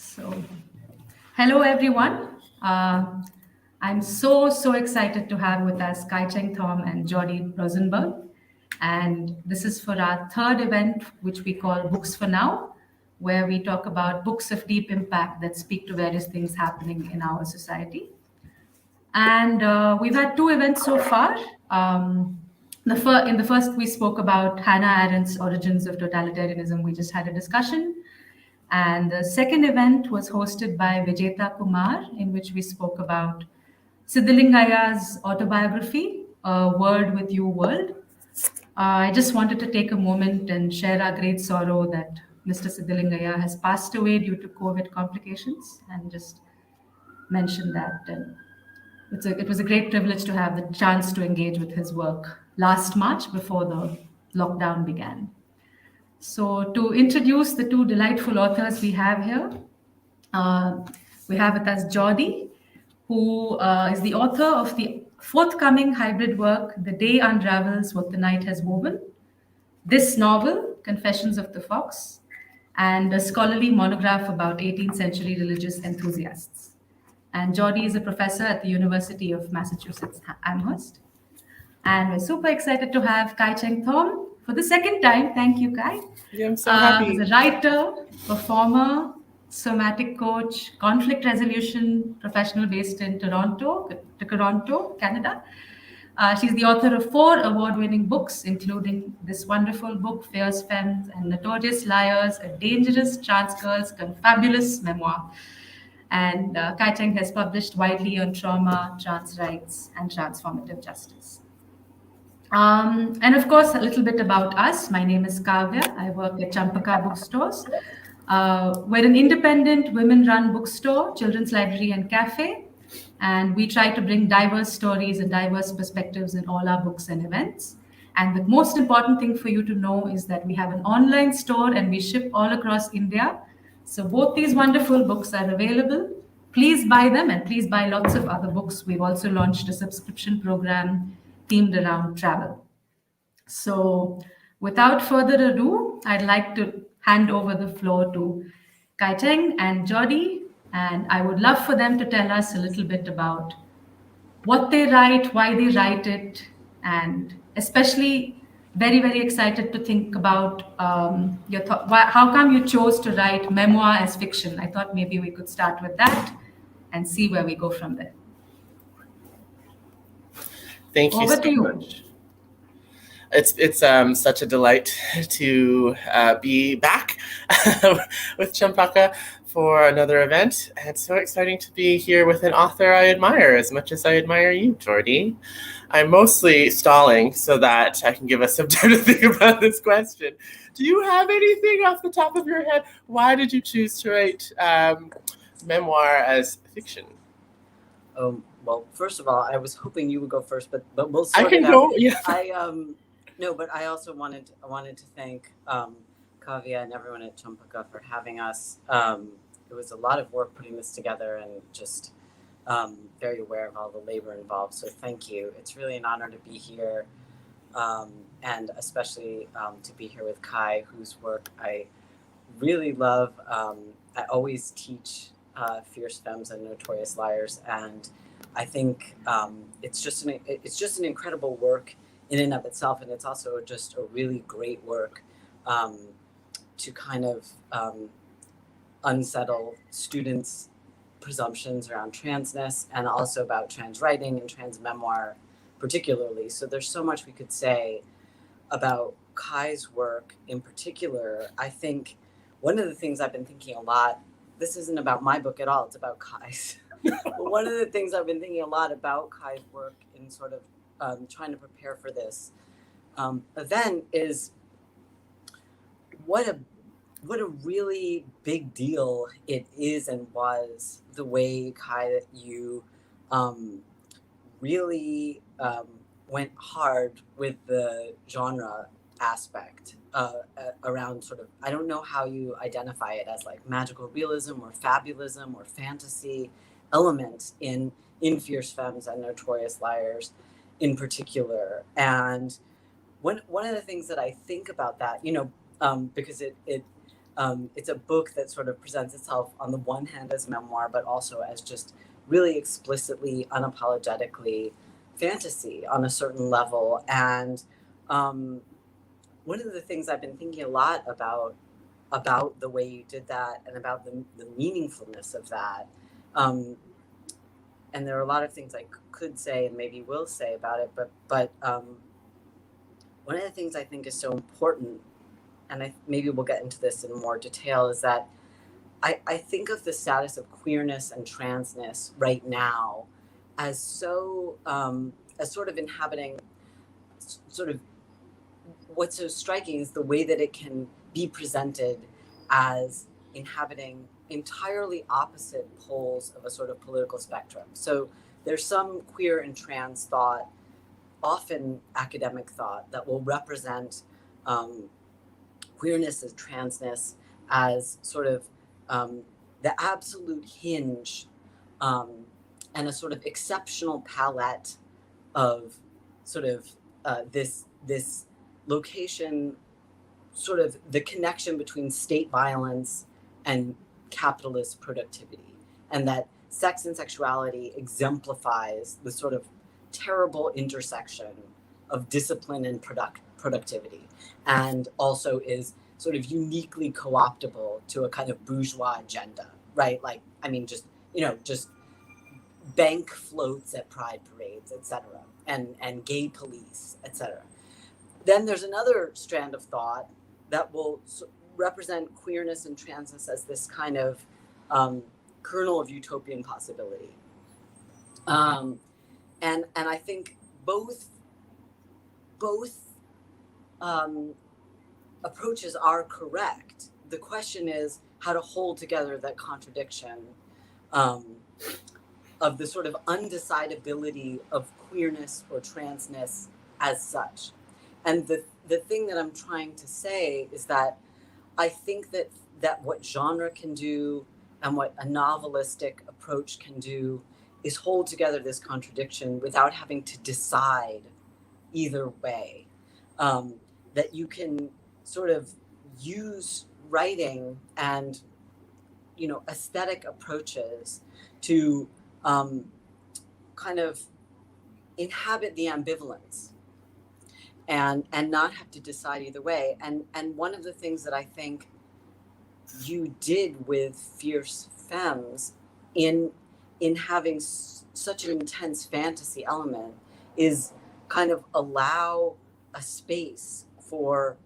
So, hello everyone. I'm so excited to have with us Cheng Thom and Jordy Rosenberg. And this is for our third event, which we call Books for Now, where we talk about books of deep impact that speak to various things happening in our society. And we've had two events so far. In the first, we spoke about Hannah Arendt's Origins of Totalitarianism. We just had a discussion. And the second event was hosted by Vijeta Kumar, in which we spoke about Siddalingiah's autobiography, A Word with You World. I just wanted to take a moment and share our great sorrow that Mr. Siddalingiah has passed away due to COVID complications and just mention that. And it was a great privilege to have the chance to engage with his work last March before the lockdown began. So, to introduce the two delightful authors we have here, uh, we have with us Jordy, who is the author of the forthcoming hybrid work, The Day Unravels What the Night Has Woven, this novel, Confessions of the Fox, and a scholarly monograph about 18th century religious enthusiasts. And Jordy is a professor at the University of Massachusetts Amherst. And we're super excited to have Cheng Thom for the second time. Thank you, Kai. Yeah, I'm so happy. He's a writer, performer, somatic coach, conflict resolution professional based in Toronto, Canada. She's the author of 4 award-winning books, including this wonderful book, Femmes, and Notorious Liars, A Dangerous Trans Girl's Confabulous Memoir. And Cheng has published widely on trauma, trans rights, and transformative justice. And of course, a little bit about us. My name is Kavya. I work at Champaca Bookstores. We're an independent women-run bookstore, children's library, and cafe. And we try to bring diverse stories and diverse perspectives in all our books and events. And the most important thing for you to know is that we have an online store and we ship all across India. So both these wonderful books are available. Please buy them and please buy lots of other books. We've also launched a subscription program themed around travel. So, without further ado, I'd like to hand over the floor to Cheng and Jordy, and I would love for them to tell us a little bit about what they write, why they write it, and especially very excited to think about how come you chose to write memoir as fiction. I thought maybe we could start with that and see where we go from there. Thank you Over so to you. much. It's such a delight to be back with Champaca for another event. And it's so exciting to be here with an author I admire as much as I admire you, Jordy. I'm mostly stalling so that I can give us some time to think about this question. Do you have anything off the top of your head? Why did you choose to write memoir as fiction? Well, first of all, I was hoping you would go first, but we'll I sort can it out. go. Yeah. No, but I also wanted to thank Kavya and everyone at Champaca for having us. It was a lot of work putting this together, and just very aware of all the labor involved. So thank you. It's really an honor to be here, and especially to be here with Kai, whose work I really love. I always teach Fierce Femmes and Notorious Liars, and I think it's just an incredible work in and of itself, and it's also just a really great work to kind of unsettle students' presumptions around transness, and also about trans writing and trans memoir particularly. So there's so much we could say about Kai's work in particular. I think one of the things I've been thinking a lot, this isn't about my book at all, it's about Kai's. But one of the things I've been thinking a lot about Kai's work in sort of trying to prepare for this event is what a really big deal it is and was the way, Kai, that you really went hard with the genre aspect around sort of, I don't know how you identify it as like magical realism or fabulism or fantasy elements in Fierce Femmes and Notorious Liars in particular. And one of the things that I think about that, because it it's a book that sort of presents itself on the one hand as memoir, but also as just really explicitly, unapologetically fantasy on a certain level. And one of the things I've been thinking a lot about the way you did that and about the meaningfulness of that. And there are a lot of things I could say and maybe will say about it, but one of the things I think is so important, and maybe we'll get into this in more detail, is that I think of the status of queerness and transness right now as so, as sort of inhabiting, sort of, what's so striking is the way that it can be presented as inhabiting entirely opposite poles of a sort of political spectrum. So there's some queer and trans thought, often academic thought, that will represent queerness as transness as sort of the absolute hinge and a sort of exceptional palette of sort of this location, sort of the connection between state violence and capitalist productivity, and that sex and sexuality exemplifies the sort of terrible intersection of discipline and productivity, and also is sort of uniquely co-optable to a kind of bourgeois agenda, right? Like, I mean, just bank floats at pride parades, etc., and gay police, etc. Then there's another strand of thought that will represent queerness and transness as this kind of kernel of utopian possibility. And I think both approaches are correct. The question is how to hold together that contradiction of the sort of undecidability of queerness or transness as such. And the thing that I'm trying to say is that I think that what genre can do and what a novelistic approach can do is hold together this contradiction without having to decide either way. That you can sort of use writing and, you know, aesthetic approaches to kind of inhabit the ambivalence and not have to decide either way. And one of the things that I think you did with Fierce Femmes in having such an intense fantasy element is kind of allow a space for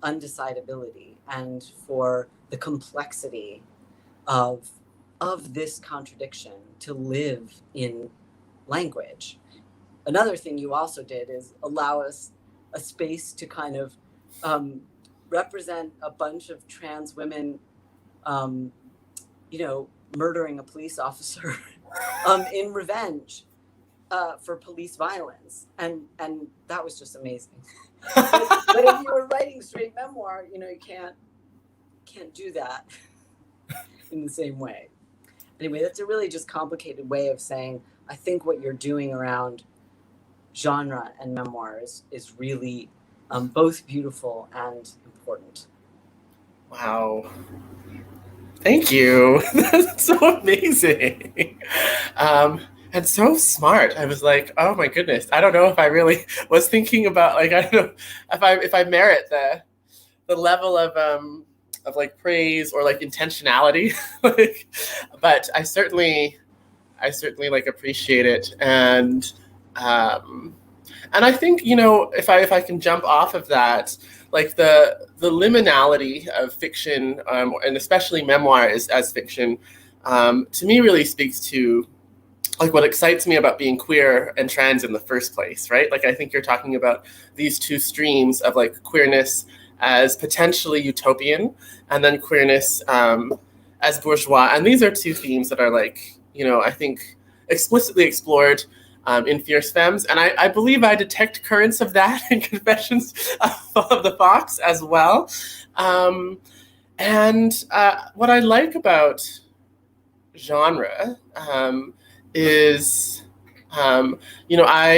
undecidability and for the complexity of this contradiction to live in language. Another thing you also did is allow us a space to kind of represent a bunch of trans women, you know, murdering a police officer in revenge for police violence, and that was just amazing. But if you were writing straight memoir, you know, you can't do that in the same way. Anyway, that's a really just complicated way of saying I think what you're doing around genre and memoirs is really both beautiful and important. Wow. Thank you. That's so amazing. And so smart. I was like, oh my goodness. I don't know if I really was thinking about, like, I don't know if I merit the level of like praise or like intentionality. Like, but I certainly like appreciate it. And I think, you know, if I can jump off of that, like the liminality of fiction, and especially memoir as fiction, to me really speaks to like what excites me about being queer and trans in the first place, right? Like I think you're talking about these two streams of like queerness as potentially utopian, and then queerness as bourgeois. And these are two themes that are like, you know, I think explicitly explored in Fierce Femmes. And I believe I detect currents of that in Confessions of the Fox as well. And what I like about genre is, you know, I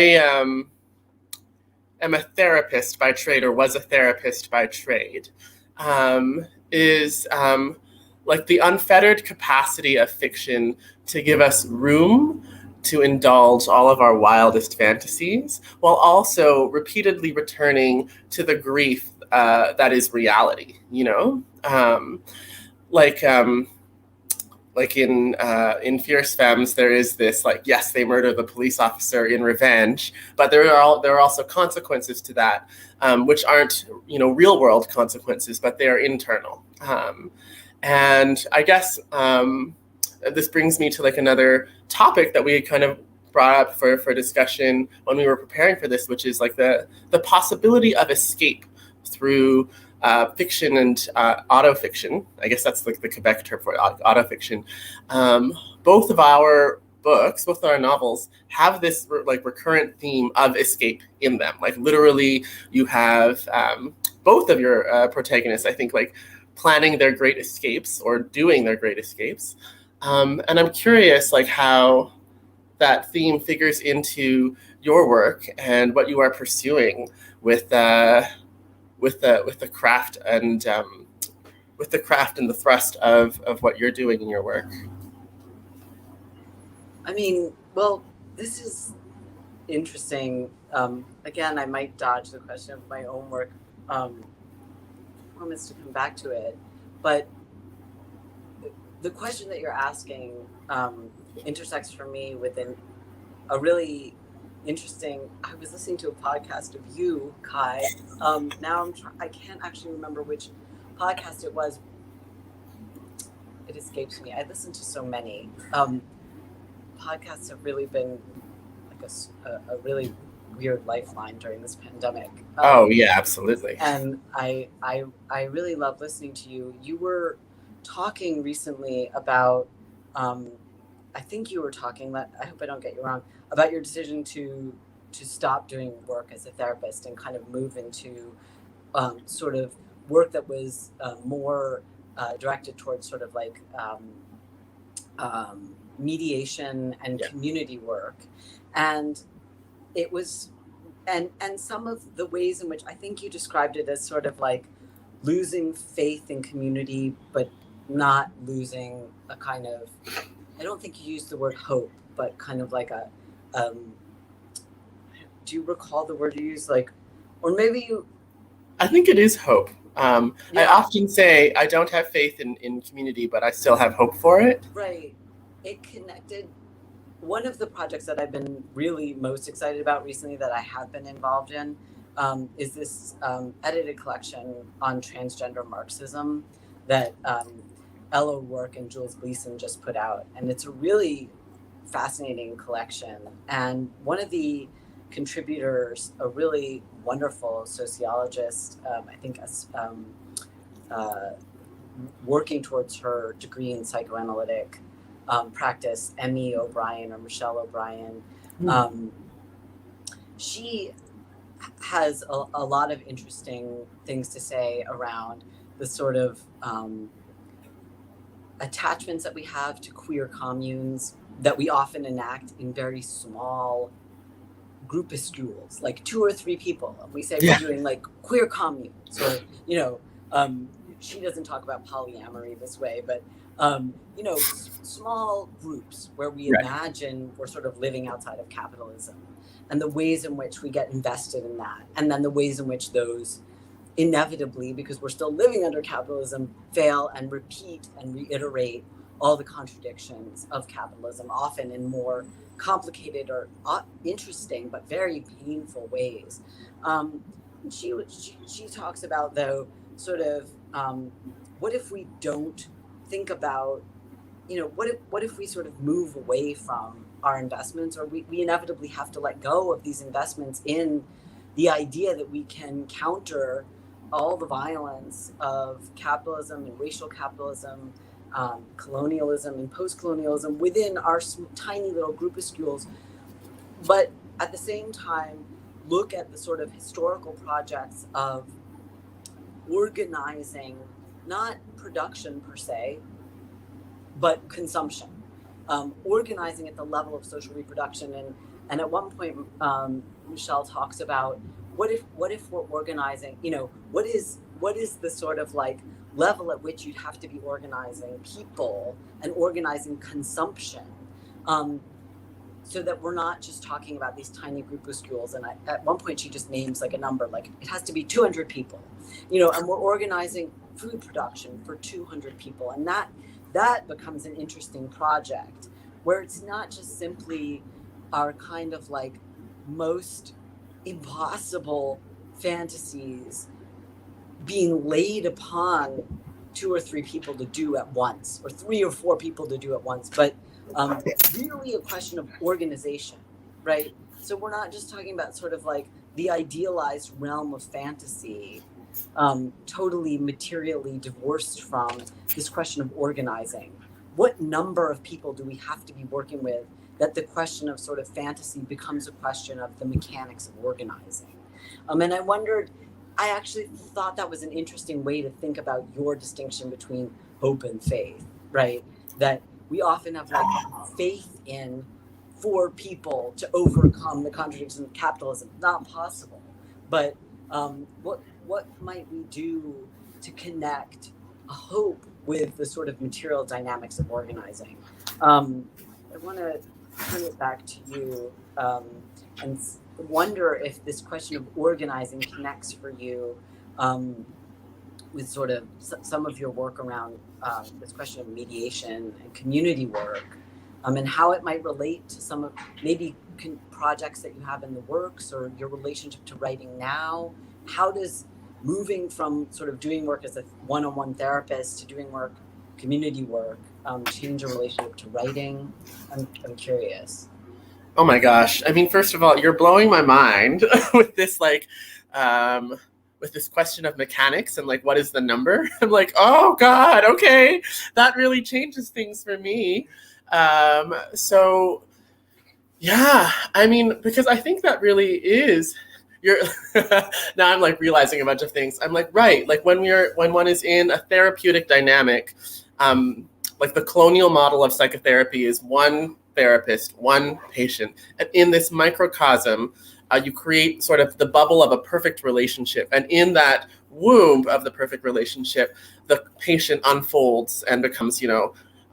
am a therapist by trade, or was a therapist by trade. is like the unfettered capacity of fiction to give us room to indulge all of our wildest fantasies, while also repeatedly returning to the grief that is reality. You know, like in Fierce Femmes, there is this like, yes, they murder the police officer in revenge, but there are also consequences to that, which aren't real world consequences, but they are internal. And I guess this brings me to like another topic that we had kind of brought up for discussion when we were preparing for this, which is like the possibility of escape through fiction and autofiction. I guess that's like the Quebec term for it, autofiction. Both of our books, both of our novels, have this like recurrent theme of escape in them. Like literally, you have both of your protagonists, I think, like planning their great escapes or doing their great escapes. And I'm curious, like how that theme figures into your work and what you are pursuing with the craft and with the craft and the thrust of what you're doing in your work. I mean, well, this is interesting. Again, I might dodge the question of my own work. I promise to come back to it, but the question that you're asking intersects for me within a really interesting. I was listening to a podcast of you, Kai. Now I can't actually remember which podcast it was. It escapes me. I listened to so many. Podcasts have really been like a really weird lifeline during this pandemic. Oh yeah, absolutely. And I really love listening to you. You were talking recently about, I think you were talking, I hope I don't get you wrong, about your decision to stop doing work as a therapist and kind of move into sort of work that was more directed towards sort of like mediation and community work. And it was, and some of the ways in which I think you described it as sort of like losing faith in community, but not losing a kind of, I don't think you used the word hope, but kind of like a, do you recall the word you used? Like, or maybe you... I think it is hope. I often say I don't have faith in community, but I still have hope for it. Right. It connected. One of the projects that I've been really most excited about recently that I have been involved in is this edited collection on transgender Marxism that Ella O'Rourke and Jules Gleason just put out. And it's a really fascinating collection. And one of the contributors, a really wonderful sociologist, I think working towards her degree in psychoanalytic practice, Emmy O'Brien or Michelle O'Brien. She has a lot of interesting things to say around the sort of attachments that we have to queer communes that we often enact in very small groupuscules, like 2 or 3 people. We say we're doing like queer communes, or, she doesn't talk about polyamory this way, but, small groups where we imagine we're sort of living outside of capitalism, and the ways in which we get invested in that. And then the ways in which those inevitably, because we're still living under capitalism, fail and repeat and reiterate all the contradictions of capitalism, often in more complicated or interesting but very painful ways. She talks about, though, sort of what if we don't think about, what if we sort of move away from our investments, or we inevitably have to let go of these investments in the idea that we can counter all the violence of capitalism and racial capitalism, colonialism and post-colonialism within our tiny little groupuscules, but at the same time look at the sort of historical projects of organizing, not production per se, but consumption, organizing at the level of social reproduction. And at one point, Michelle talks about what if we're organizing, what is the sort of like level at which you'd have to be organizing people and organizing consumption, so that we're not just talking about these tiny groupuscules. And at one point she just names like a number, like it has to be 200 people, and we're organizing food production for 200 people. And that becomes an interesting project where it's not just simply our kind of like most impossible fantasies being laid upon 2 or 3 people to do at once, or 3 or 4 people to do at once, but really a question of organization, right? So we're not just talking about sort of like the idealized realm of fantasy, totally materially divorced from this question of organizing. What number of people do we have to be working with that the question of sort of fantasy becomes a question of the mechanics of organizing? And I wondered, I actually thought that was an interesting way to think about your distinction between hope and faith, right? That we often have like faith in for people to overcome the contradictions of capitalism. Not possible. But what might we do to connect a hope with the sort of material dynamics of organizing? I want to turn it back to you and wonder if this question of organizing connects for you with sort of some of your work around this question of mediation and community work, and how it might relate to some of maybe projects that you have in the works, or your relationship to writing now. How does moving from sort of doing work as a one-on-one therapist to doing work, community work, change your relationship to writing? I'm curious. Oh my gosh. I mean, first of all, you're blowing my mind with this, like, with this question of mechanics and like, what is the number? I'm like, oh God, okay. That really changes things for me. So yeah, I mean, because I think that really is now I'm like realizing a bunch of things. I'm like, right. Like when one is in a therapeutic dynamic, like the colonial model of psychotherapy is one therapist, one patient. And in this microcosm, you create sort of the bubble of a perfect relationship. And in that womb of the perfect relationship, the patient unfolds and becomes,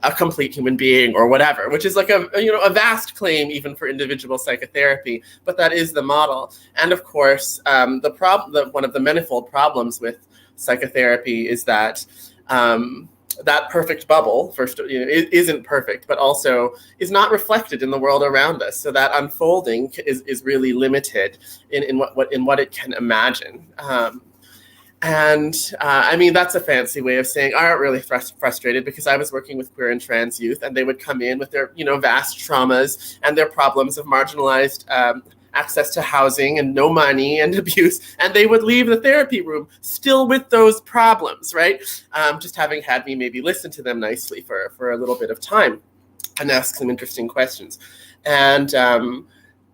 a complete human being or whatever, which is like a vast claim even for individual psychotherapy, but that is the model. And of course, one of the manifold problems with psychotherapy is that that perfect bubble, first, isn't perfect, but also is not reflected in the world around us. So that unfolding is really limited in what it can imagine. I mean, that's a fancy way of saying I aren't really frustrated, because I was working with queer and trans youth, and they would come in with their, vast traumas and their problems of marginalized access to housing and no money and abuse, and they would leave the therapy room still with those problems, right? Just having had me maybe listen to them nicely for a little bit of time and ask some interesting questions.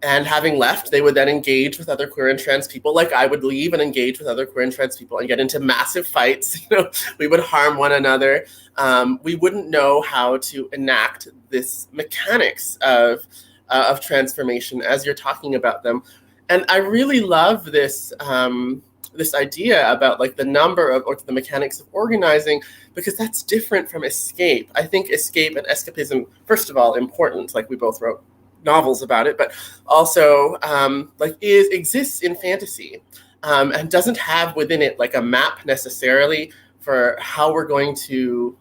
And having left, they would then engage with other queer and trans people, like I would leave and engage with other queer and trans people and get into massive fights. We would harm one another. We wouldn't know how to enact this mechanics of transformation as you're talking about them. And I really love this this idea about like the number of, or the mechanics of organizing, because that's different from escape. I think escape and escapism, first of all, important, like we both wrote novels about it, but also exists in fantasy, and doesn't have within it like a map necessarily for how we're going to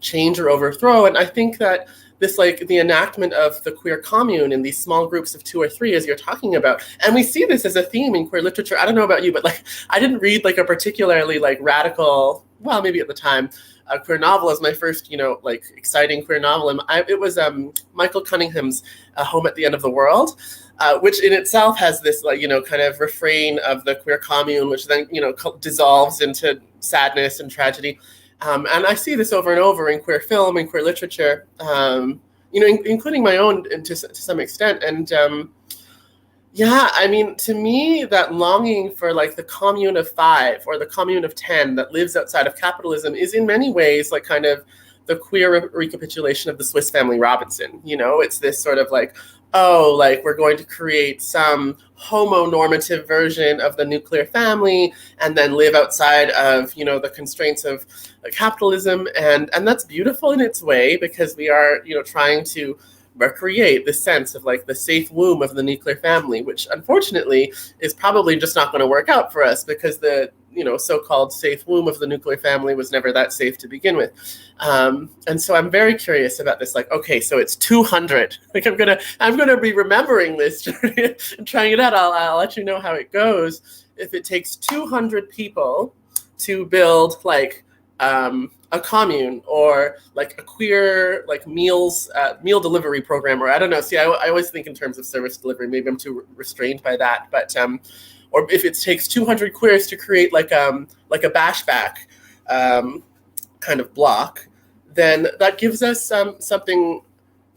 change or overthrow. And I think that this, like the enactment of the queer commune in these small groups of 2 or 3, as you're talking about, and we see this as a theme in queer literature. I don't know about you, but like I didn't read like a particularly like radical, well, maybe at the time, a queer novel as my first, exciting queer novel. And it was Michael Cunningham's Home at the End of the World, which in itself has this, kind of refrain of the queer commune, which then, dissolves into sadness and tragedy. And I see this over and over in queer film and queer literature, including my own to some extent. And yeah, I mean, to me, that longing for like the commune of 5 or the commune of 10 that lives outside of capitalism is in many ways like kind of the queer recapitulation of the Swiss Family Robinson. It's this sort of like oh, like we're going to create some homonormative version of the nuclear family and then live outside of, you know, the constraints of capitalism. And that's beautiful in its way, because we are, you know, trying to recreate the sense of like the safe womb of the nuclear family, which unfortunately is probably just not going to work out for us, because the, you know, so-called safe womb of the nuclear family was never that safe to begin with. And so I'm very curious about this. Like, okay, so it's 200. Like I'm gonna be remembering this and trying it out. I'll let you know how it goes. If it takes 200 people to build like a commune, or like a queer like meal delivery program, or I don't know. See, I always think in terms of service delivery. Maybe I'm too restrained by that, but or if it takes 200 queers to create like a bashback kind of block, then that gives us something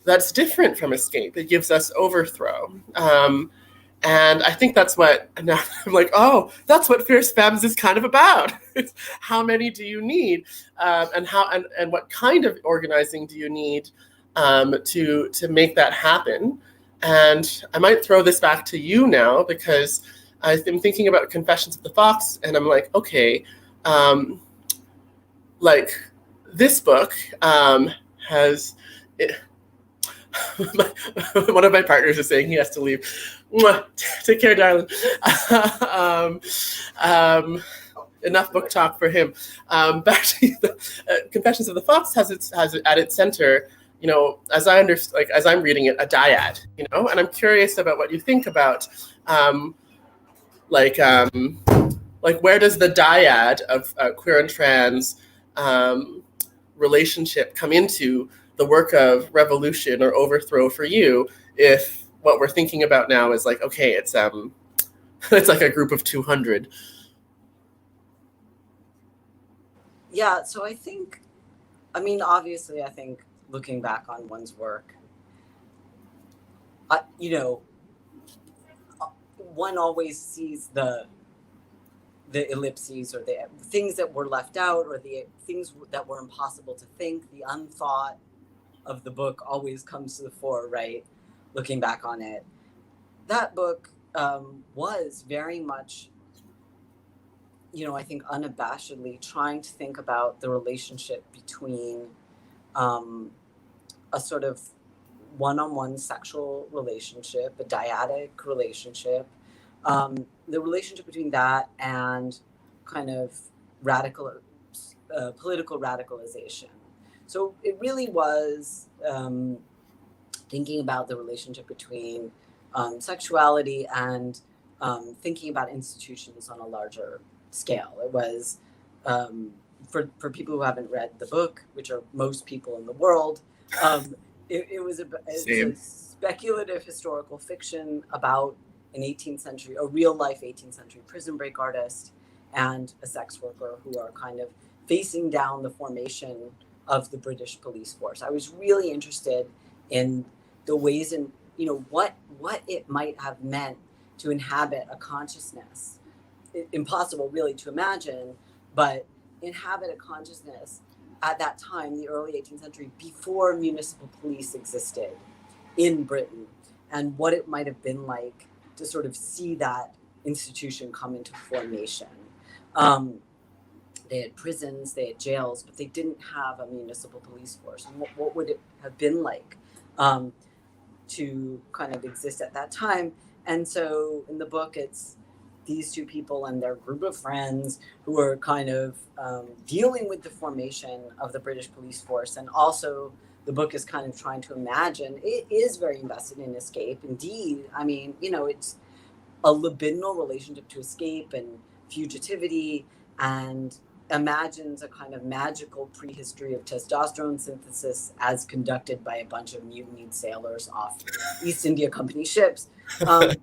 that's different from escape. It gives us overthrow. And I think that's what, now I'm like, oh, that's what Fierce Femmes is kind of about. It's how many do you need, and what kind of organizing do you need to make that happen? And I might throw this back to you now, because I've been thinking about Confessions of the Fox, and I'm like, okay, like this book has. One of my partners is saying he has to leave. Mwah. Take care, darling. Enough book talk for him. Back to the Confessions of the Fox has at its center, you know, as I'm reading it, a dyad, you know, and I'm curious about what you think about, like where does the dyad of queer and trans relationship come into the work of revolution or overthrow for you, if what we're thinking about now is like, okay, it's like a group of 200. Yeah, so I think, I mean, obviously, I think looking back on one's work, you know, one always sees the ellipses, or the things that were left out, or the things that were impossible to think. The unthought of the book always comes to the fore, right? Looking back on it, that book was very much, you know, I think unabashedly trying to think about the relationship between a sort of one-on-one sexual relationship, a dyadic relationship, the relationship between that and kind of political radicalization. So it really was thinking about the relationship between sexuality and thinking about institutions on a larger scale. It was, for people who haven't read the book, which are most people in the world, it's a speculative historical fiction about a real life 18th century prison break artist and a sex worker who are kind of facing down the formation of the British police force. I was really interested in the ways in, you know, what it might have meant to inhabit a consciousness. Impossible really to imagine, but inhabit a consciousness at that time, the early 18th century, before municipal police existed in Britain, and what it might have been like to sort of see that institution come into formation. They had prisons, they had jails, but they didn't have a municipal police force. And what would it have been like to kind of exist at that time? And so in the book, it's these two people and their group of friends who are kind of dealing with the formation of the British police force. And also the book is kind of trying to imagine, it is very invested in escape. Indeed, I mean, you know, it's a libidinal relationship to escape and fugitivity, and imagines a kind of magical prehistory of testosterone synthesis as conducted by a bunch of mutinied sailors off East India Company ships. The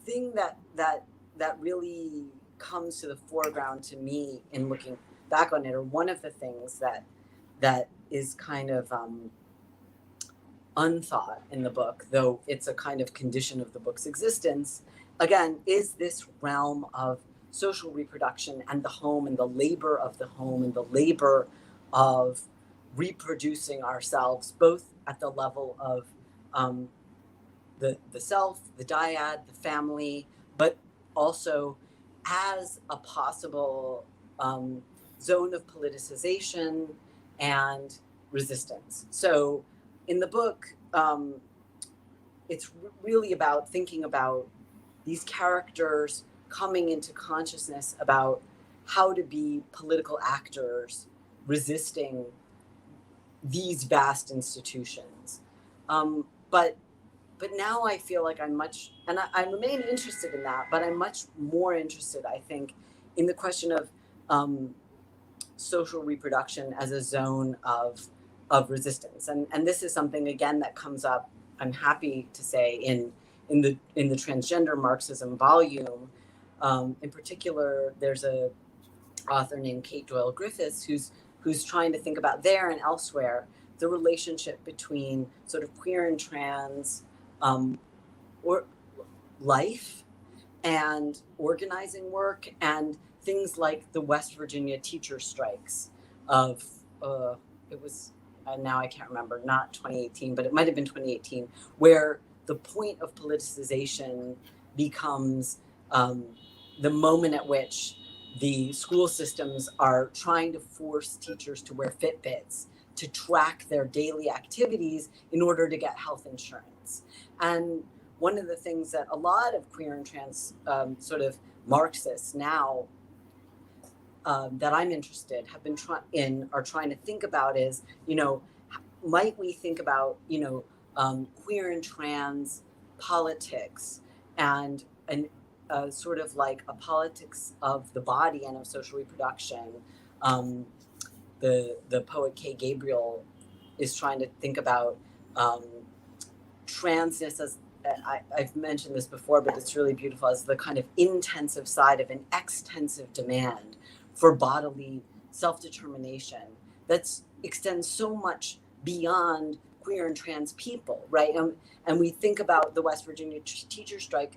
thing that really comes to the foreground to me in looking back on it, or one of the things that is kind of unthought in the book, though it's a kind of condition of the book's existence, again, is this realm of social reproduction and the home and the labor of the home and the labor of reproducing ourselves, both at the level of the self, the dyad, the family, but also as a possible zone of politicization and resistance. So in the book, it's really about thinking about these characters coming into consciousness about how to be political actors resisting these vast institutions. But now I feel like I remain interested in that, but I'm much more interested, I think, in the question of social reproduction as a zone of resistance. And this is something, again, that comes up, I'm happy to say, in the transgender Marxism volume. In particular, there's a author named Kate Doyle Griffiths who's trying to think about there and elsewhere the relationship between sort of queer and trans or life and organizing work and things like the West Virginia teacher strikes of it was now I can't remember, not 2018, but it might have been 2018, where the point of politicization becomes the moment at which the school systems are trying to force teachers to wear Fitbits to track their daily activities in order to get health insurance. And one of the things that a lot of queer and trans sort of Marxists now that I'm interested are trying to think about is, might we think about, queer and trans politics and sort of like a politics of the body and of social reproduction. The poet Kay Gabriel is trying to think about transness as, I've mentioned this before, but it's really beautiful, as the kind of intensive side of an extensive demand for bodily self-determination that extends so much beyond queer and trans people, right? And we think about the West Virginia teacher strike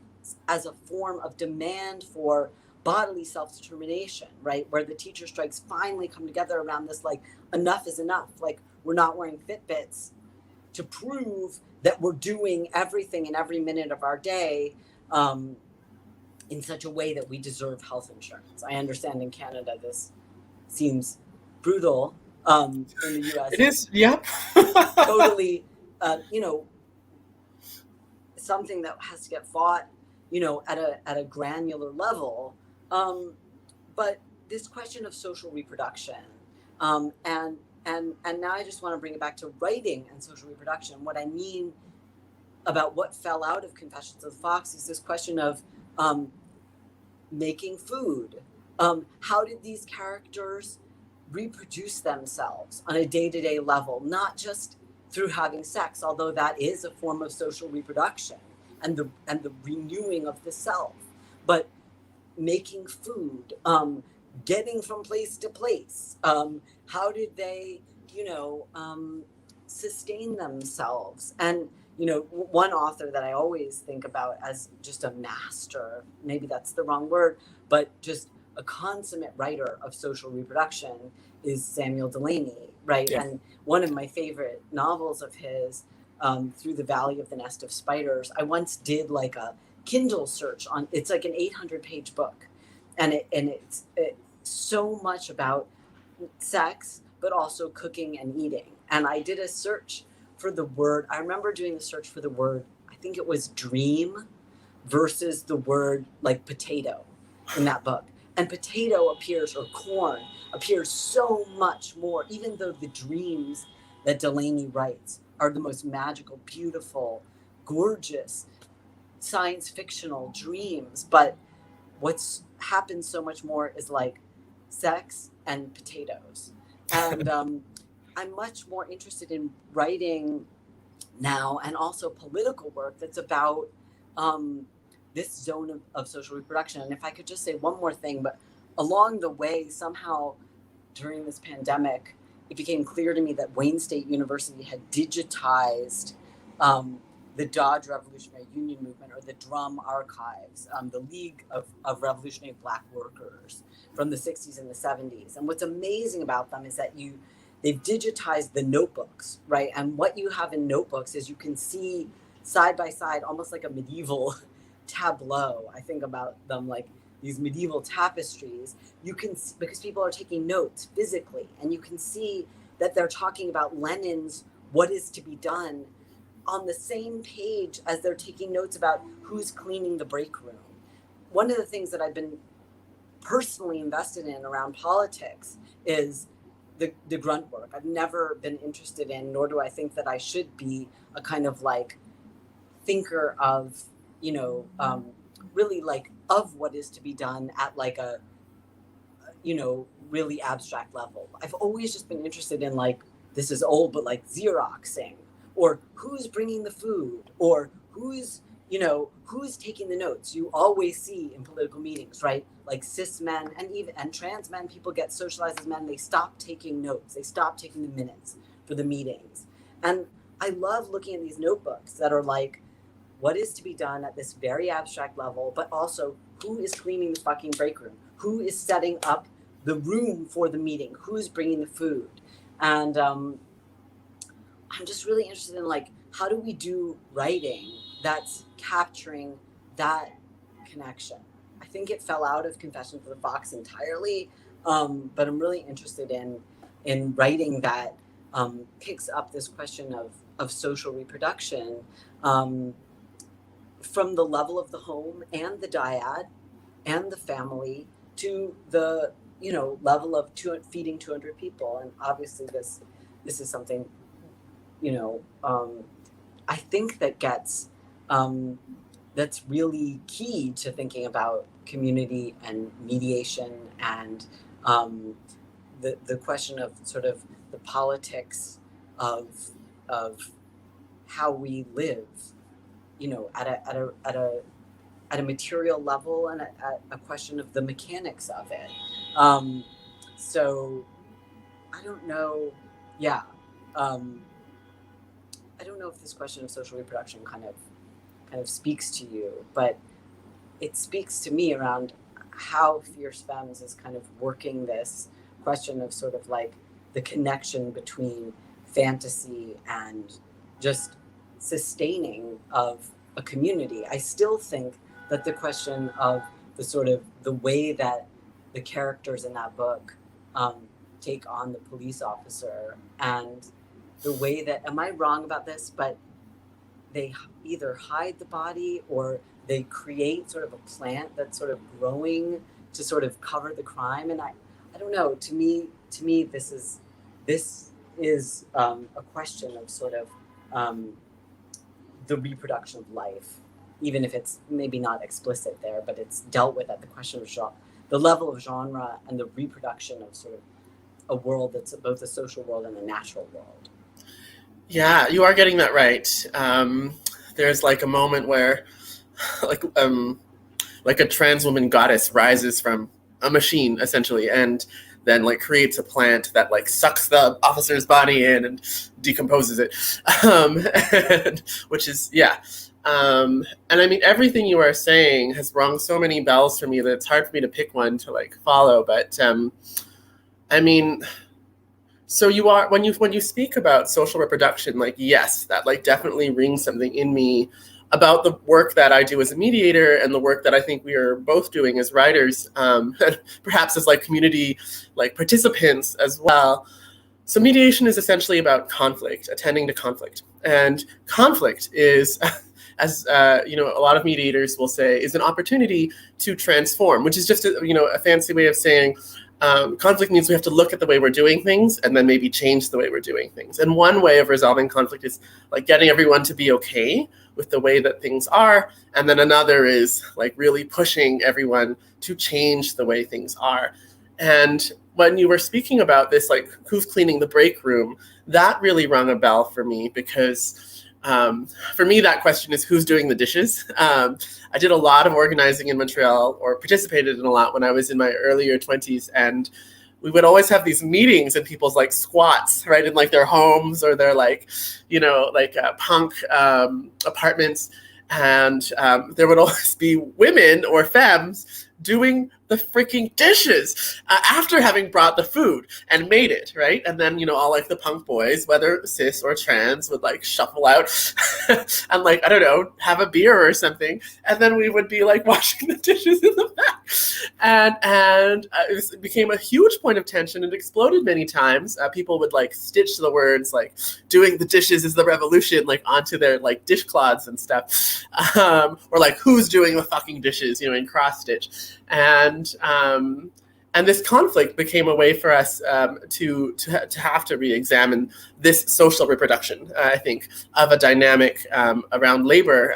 as a form of demand for bodily self-determination, right? Where the teacher strikes finally come together around this, like, enough is enough. Like, we're not wearing Fitbits to prove that we're doing everything in every minute of our day in such a way that we deserve health insurance. I understand in Canada this seems brutal. In the US, It is, yep. Totally, something that has to get fought, at a granular level. But this question of social reproduction, and now I just want to bring it back to writing and social reproduction. What I mean about what fell out of Confessions of the Fox is this question of making food. How did these characters reproduce themselves on a day-to-day level, not just through having sex, although that is a form of social reproduction and the renewing of the self, but making food, getting from place to place. How did they, sustain themselves? And, one author that I always think about as just a master, maybe that's the wrong word, but just a consummate writer of social reproduction is Samuel Delany, right? Yeah. And one of my favorite novels of his, Through the Valley of the Nest of Spiders, I once did like a Kindle search on, it's like an 800-page book. And it's so much about sex, but also cooking and eating. And I did a search for the word, I remember doing the search for the word, I think it was dream versus the word like potato in that book. And potato appears, or corn appears so much more, even though the dreams that Delany writes are the most magical, beautiful, gorgeous, science fictional dreams. But what's happened so much more is like sex and potatoes. And I'm much more interested in writing now, and also political work that's about this zone of social reproduction. And if I could just say one more thing, but along the way, somehow during this pandemic, it became clear to me that Wayne State University had digitized the Dodge Revolutionary Union Movement, or the Drum Archives, the League of Revolutionary Black Workers from the 60s and the 70s. And what's amazing about them is that they've digitized the notebooks, right? And what you have in notebooks is you can see side by side, almost like a medieval tableau. I think about them like these medieval tapestries. You can, because people are taking notes physically, and you can see that they're talking about Lenin's "What is to be done" on the same page as they're taking notes about who's cleaning the break room. One of the things that I've been personally invested in around politics is the grunt work. I've never been interested in, nor do I think that I should be, a kind of like thinker of, really like of what is to be done at like a, really abstract level. I've always just been interested in like, this is old, but like Xeroxing, or who's bringing the food, or who's taking the notes. You always see in political meetings, right? Like cis men and trans men, people get socialized as men. They stop taking notes. They stop taking the minutes for the meetings. And I love looking at these notebooks that are like, what is to be done at this very abstract level, but also who is cleaning the fucking break room? Who is setting up the room for the meeting? Who's bringing the food? And I'm just really interested in like, how do we do writing that's capturing that connection? I think it fell out of Confession for the Fox entirely, but I'm really interested in writing that picks up this question of social reproduction from the level of the home and the dyad and the family to the level of feeding 200 people. And obviously this is something I think that gets that's really key to thinking about community and mediation and the question of sort of the politics of how we live, at a material level, and at a question of the mechanics of it. So I don't know. Yeah. I don't know if this question of social reproduction kind of speaks to you, but it speaks to me around how Fierce Femmes is kind of working this question of sort of like the connection between fantasy and just sustaining of a community. I still think that the question of the sort of the way that the characters in that book take on the police officer, and the way that, am I wrong about this, but they either hide the body or they create sort of a plant that's sort of growing to sort of cover the crime. And I don't know, to me this is a question of sort of the reproduction of life, even if it's maybe not explicit there, but it's dealt with at the question of genre, the level of genre and the reproduction of sort of a world that's both a social world and a natural world. Yeah, you are getting that right. There's like a moment where like a trans woman goddess rises from a machine essentially, and then like creates a plant that like sucks the officer's body in and decomposes it, and, which is and I mean, everything you are saying has rung so many bells for me that it's hard for me to pick one to like follow. But I mean, so you are, when you speak about social reproduction, like, yes, that like definitely rings something in me about the work that I do as a mediator and the work that I think we are both doing as writers, and perhaps as like community like participants as well. So mediation is essentially about conflict, attending to conflict, and conflict is, as a lot of mediators will say, is an opportunity to transform, which is just a fancy way of saying conflict means we have to look at the way we're doing things and then maybe change the way we're doing things. And one way of resolving conflict is like getting everyone to be okay with the way that things are. And then another is like really pushing everyone to change the way things are. And when you were speaking about this, like who's cleaning the break room, that really rung a bell for me, because for me, that question is who's doing the dishes. I did a lot of organizing in Montreal, or participated in a lot when I was in my earlier 20s. And we would always have these meetings in people's like squats, right, in like their homes or their like, punk apartments. And there would always be women or femmes doing the freaking dishes after having brought the food and made it, right? And then, all like the punk boys, whether cis or trans, would like shuffle out and like, I don't know, have a beer or something. And then we would be like washing the dishes in the back. And it became a huge point of tension. It exploded many times. People would like stitch the words like doing the dishes is the revolution like onto their like dishcloths and stuff. Or like who's doing the fucking dishes, in cross stitch. And this conflict became a way for us to have to re-examine this social reproduction, I think, of a dynamic around labor,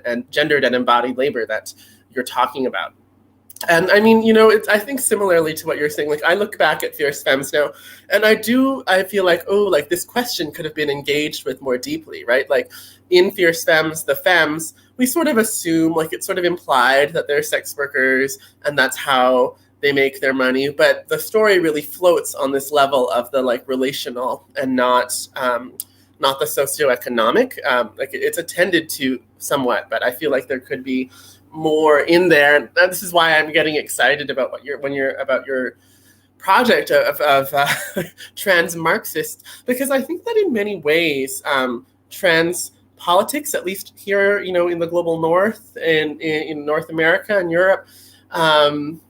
and gendered and embodied labor that you're talking about. And I mean, I think similarly to what you're saying, like I look back at Fierce Femmes now, and I feel like, like this question could have been engaged with more deeply, right? Like in Fierce Femmes, the femmes, we sort of assume, like it's sort of implied that they're sex workers and that's how they make their money. But the story really floats on this level of the like relational and not the socioeconomic. Like it's attended to somewhat, but I feel like there could be more in there. And this is why I'm getting excited about about your project of trans Marxist, because I think that in many ways trans politics, at least here, in the global north and in North America and Europe, and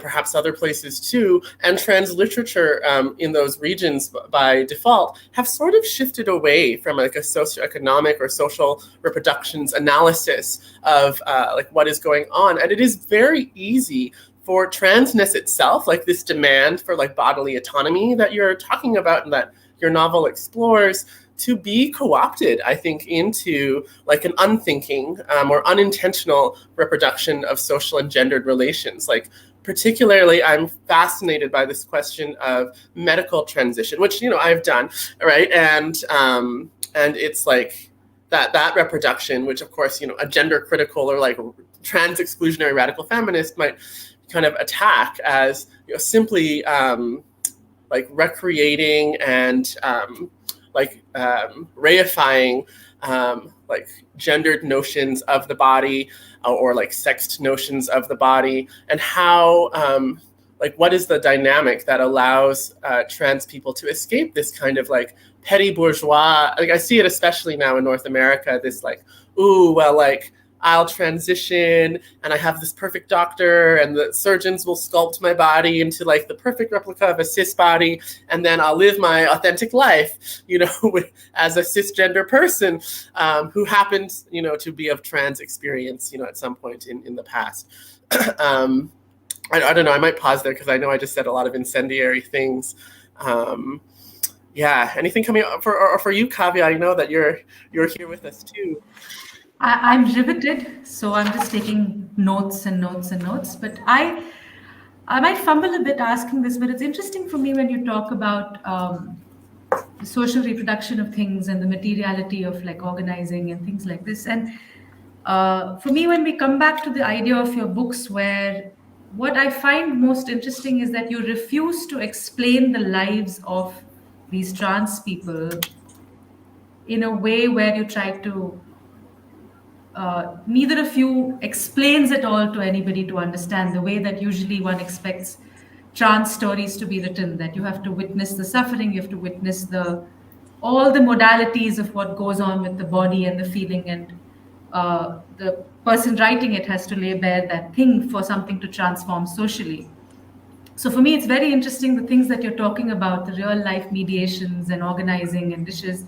perhaps other places too, and trans literature in those regions by default have sort of shifted away from like a socioeconomic or social reproductions analysis of like what is going on. And it is very easy for transness itself, like this demand for like bodily autonomy that you're talking about and that your novel explores, to be co-opted, I think, into like an unthinking or unintentional reproduction of social and gendered relations. Like particularly, I'm fascinated by this question of medical transition, which, I've done, right? And it's like that reproduction, which of course, a gender critical or like trans exclusionary radical feminist might kind of attack as, simply like recreating and reifying like gendered notions of the body or like sexed notions of the body, and how like what is the dynamic that allows trans people to escape this kind of like petty bourgeois, like I see it especially now in North America, this like, ooh, well, like I'll transition and I have this perfect doctor and the surgeons will sculpt my body into like the perfect replica of a cis body. And then I'll live my authentic life, as a cisgender person who happens, to be of trans experience, at some point in the past. I don't know, I might pause there because I know I just said a lot of incendiary things. Yeah, anything coming up for you, Kavya? I know that you're here with us too. I'm riveted, so I'm just taking notes and notes and notes. But I might fumble a bit asking this, but it's interesting for me when you talk about the social reproduction of things and the materiality of like organizing and things like this. And for me, when we come back to the idea of your books, where what I find most interesting is that you refuse to explain the lives of these trans people in a way where you try to neither of you explains it all to anybody to understand, the way that usually one expects trans stories to be written, that you have to witness the suffering, you have to witness all the modalities of what goes on with the body and the feeling, and the person writing it has to lay bare that thing for something to transform socially. So for me, it's very interesting, the things that you're talking about, the real life mediations and organizing and dishes,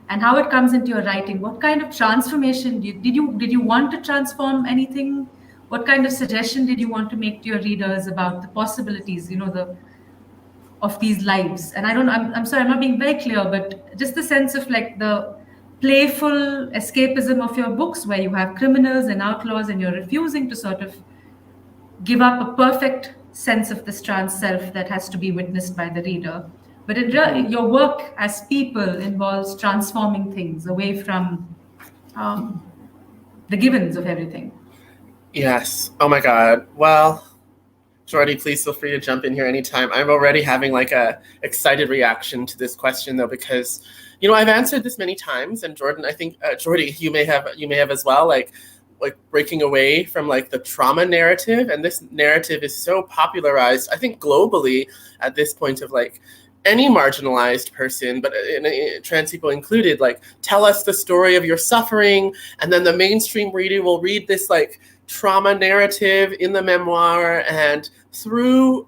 and how it comes into your writing. What kind of transformation did you want to transform anything? What kind of suggestion did you want to make to your readers about the possibilities, of these lives? And I'm sorry, I'm not being very clear, but just the sense of like the playful escapism of your books, where you have criminals and outlaws, and you're refusing to sort of give up a perfect sense of this trans self that has to be witnessed by the reader. But your work as people involves transforming things away from the givens of everything. Yes. Oh my God. Well, Jordy, please feel free to jump in here anytime. I'm already having like a excited reaction to this question though, because I've answered this many times, and Jordan, I think Jordy, you may have as well. Like like breaking away from like the trauma narrative. And this narrative is so popularized, I think, globally at this point, of like any marginalized person, but trans people included, like, tell us the story of your suffering, and then the mainstream reader will read this like trauma narrative in the memoir, and through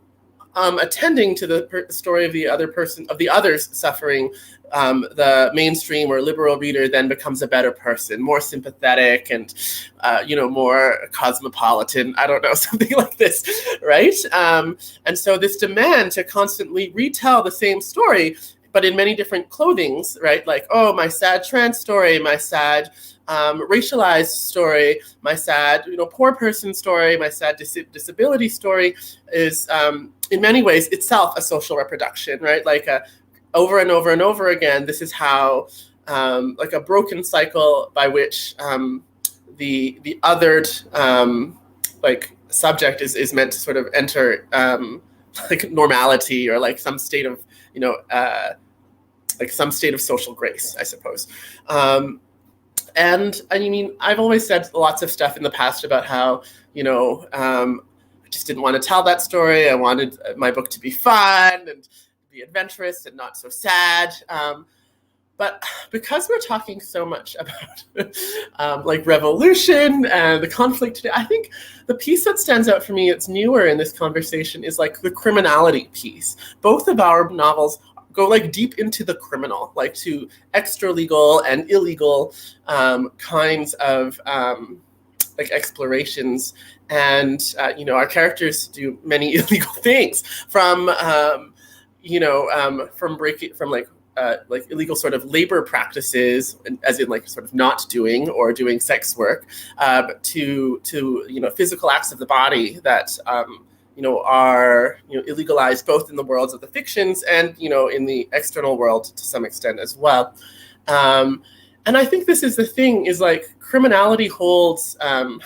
attending to the story of the other person, of the other's suffering, the mainstream or liberal reader then becomes a better person, more sympathetic, and more cosmopolitan. I don't know, something like this, right? And so this demand to constantly retell the same story, but in many different clothings, right? Like, oh, my sad trans story, my sad racialized story, my sad, poor person story, my sad disability story is in many ways itself a social reproduction, right? Like over and over and over again, this is how like a broken cycle by which the othered like subject is meant to sort of enter like normality, or like some state of like some state of social grace, I suppose. And I mean, I've always said lots of stuff in the past about how, I just didn't want to tell that story. I wanted my book to be fun and be adventurous and not so sad. But because we're talking so much about like revolution and the conflict today, I think the piece that stands out for me, it's newer in this conversation, is like the criminality piece. Both of our novels go like deep into the criminal, like to extra legal and illegal kinds of like explorations. And our characters do many illegal things, from like illegal sort of labor practices, as in like sort of not doing or doing sex work, to physical acts of the body that are illegalized both in the worlds of the fictions and in the external world to some extent as well. And I think this is the thing, is like criminality holds. I'm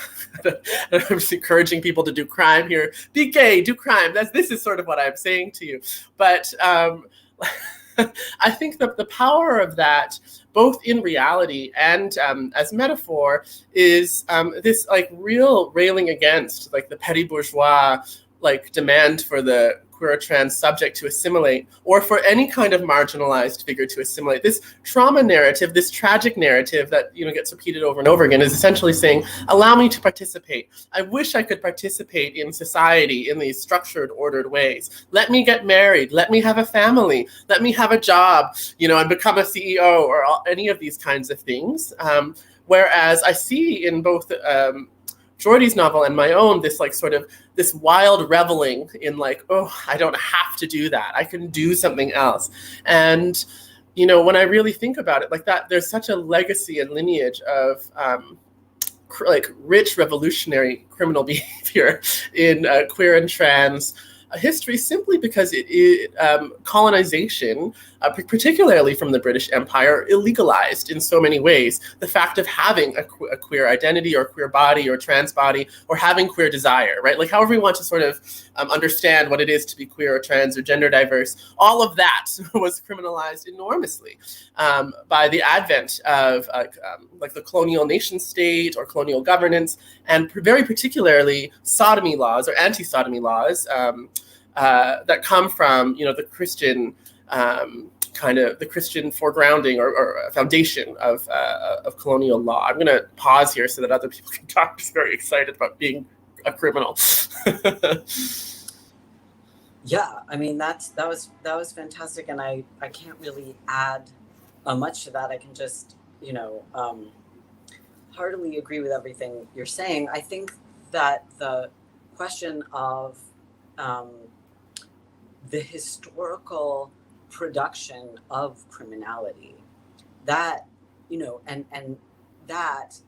just encouraging people to do crime here. Be gay, do crime. This is sort of what I'm saying to you. But I think that the power of that, both in reality and as metaphor, is this like real railing against like the petty bourgeois like demand for the queer or trans subject to assimilate, or for any kind of marginalized figure to assimilate. This trauma narrative, this tragic narrative that gets repeated over and over again, is essentially saying, allow me to participate. I wish I could participate in society in these structured, ordered ways. Let me get married. Let me have a family. Let me have a job, and become a CEO, or any of these kinds of things. Whereas I see in both Jordy's novel and my own, this like sort of this wild reveling in like, oh, I don't have to do that. I can do something else. And, when I really think about it like that, there's such a legacy and lineage of like rich revolutionary criminal behavior in queer and trans history, simply because colonization, particularly from the British Empire, illegalized in so many ways the fact of having a queer identity or queer body or trans body, or having queer desire, right? Like however you want to sort of understand what it is to be queer or trans or gender diverse, all of that was criminalized enormously by the advent of like the colonial nation state or colonial governance, and very particularly sodomy laws or anti-sodomy laws that come from the Christian kind of the Christian foregrounding or foundation of colonial law. I'm going to pause here so that other people can talk. I'm just very excited about being a criminal. Yeah, I mean that was fantastic, and I can't really add much to that. I can just heartily agree with everything you're saying. I think that the question of the historical production of criminality, that and that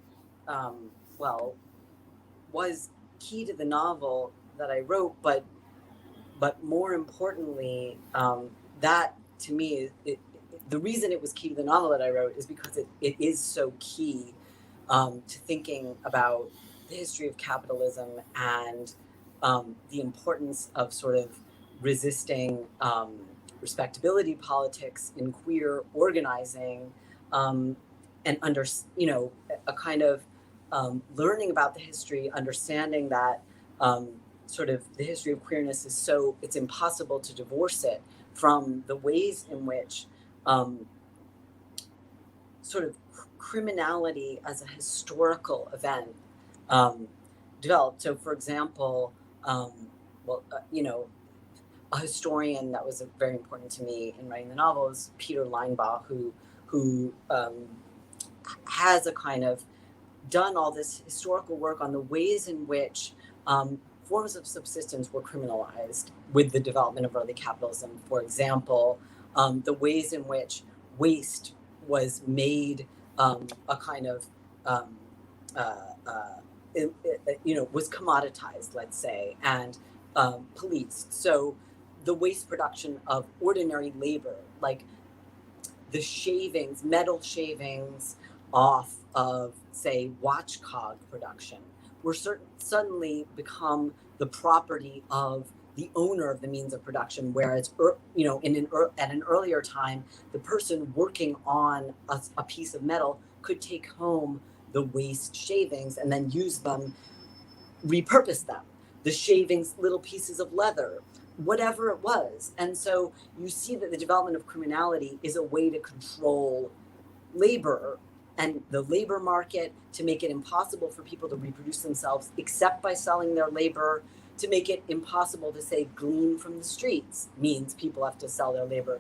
was key to the novel that I wrote, but more importantly, that to me, the reason it was key to the novel that I wrote is because it is so key to thinking about the history of capitalism and the importance of sort of resisting respectability politics in queer organizing, and under a kind of learning about the history, understanding that sort of the history of queerness is so, it's impossible to divorce it from the ways in which sort of criminality as a historical event developed. So, for example, a historian that was very important to me in writing the novel is Peter Linebaugh, who has a kind of done all this historical work on the ways in which forms of subsistence were criminalized with the development of early capitalism. For example, the ways in which waste was made a kind of was commoditized, let's say, and policed. So the waste production of ordinary labor, like the shavings, metal shavings off of, say, watch cog production, were suddenly become the property of the owner of the means of production, whereas at an earlier time, the person working on a piece of metal could take home the waste shavings and then use them, repurpose them, the shavings, little pieces of leather, whatever it was. And so you see that the development of criminality is a way to control labor and the labor market, to make it impossible for people to reproduce themselves except by selling their labor, to make it impossible to, say, glean from the streets means people have to sell their labor.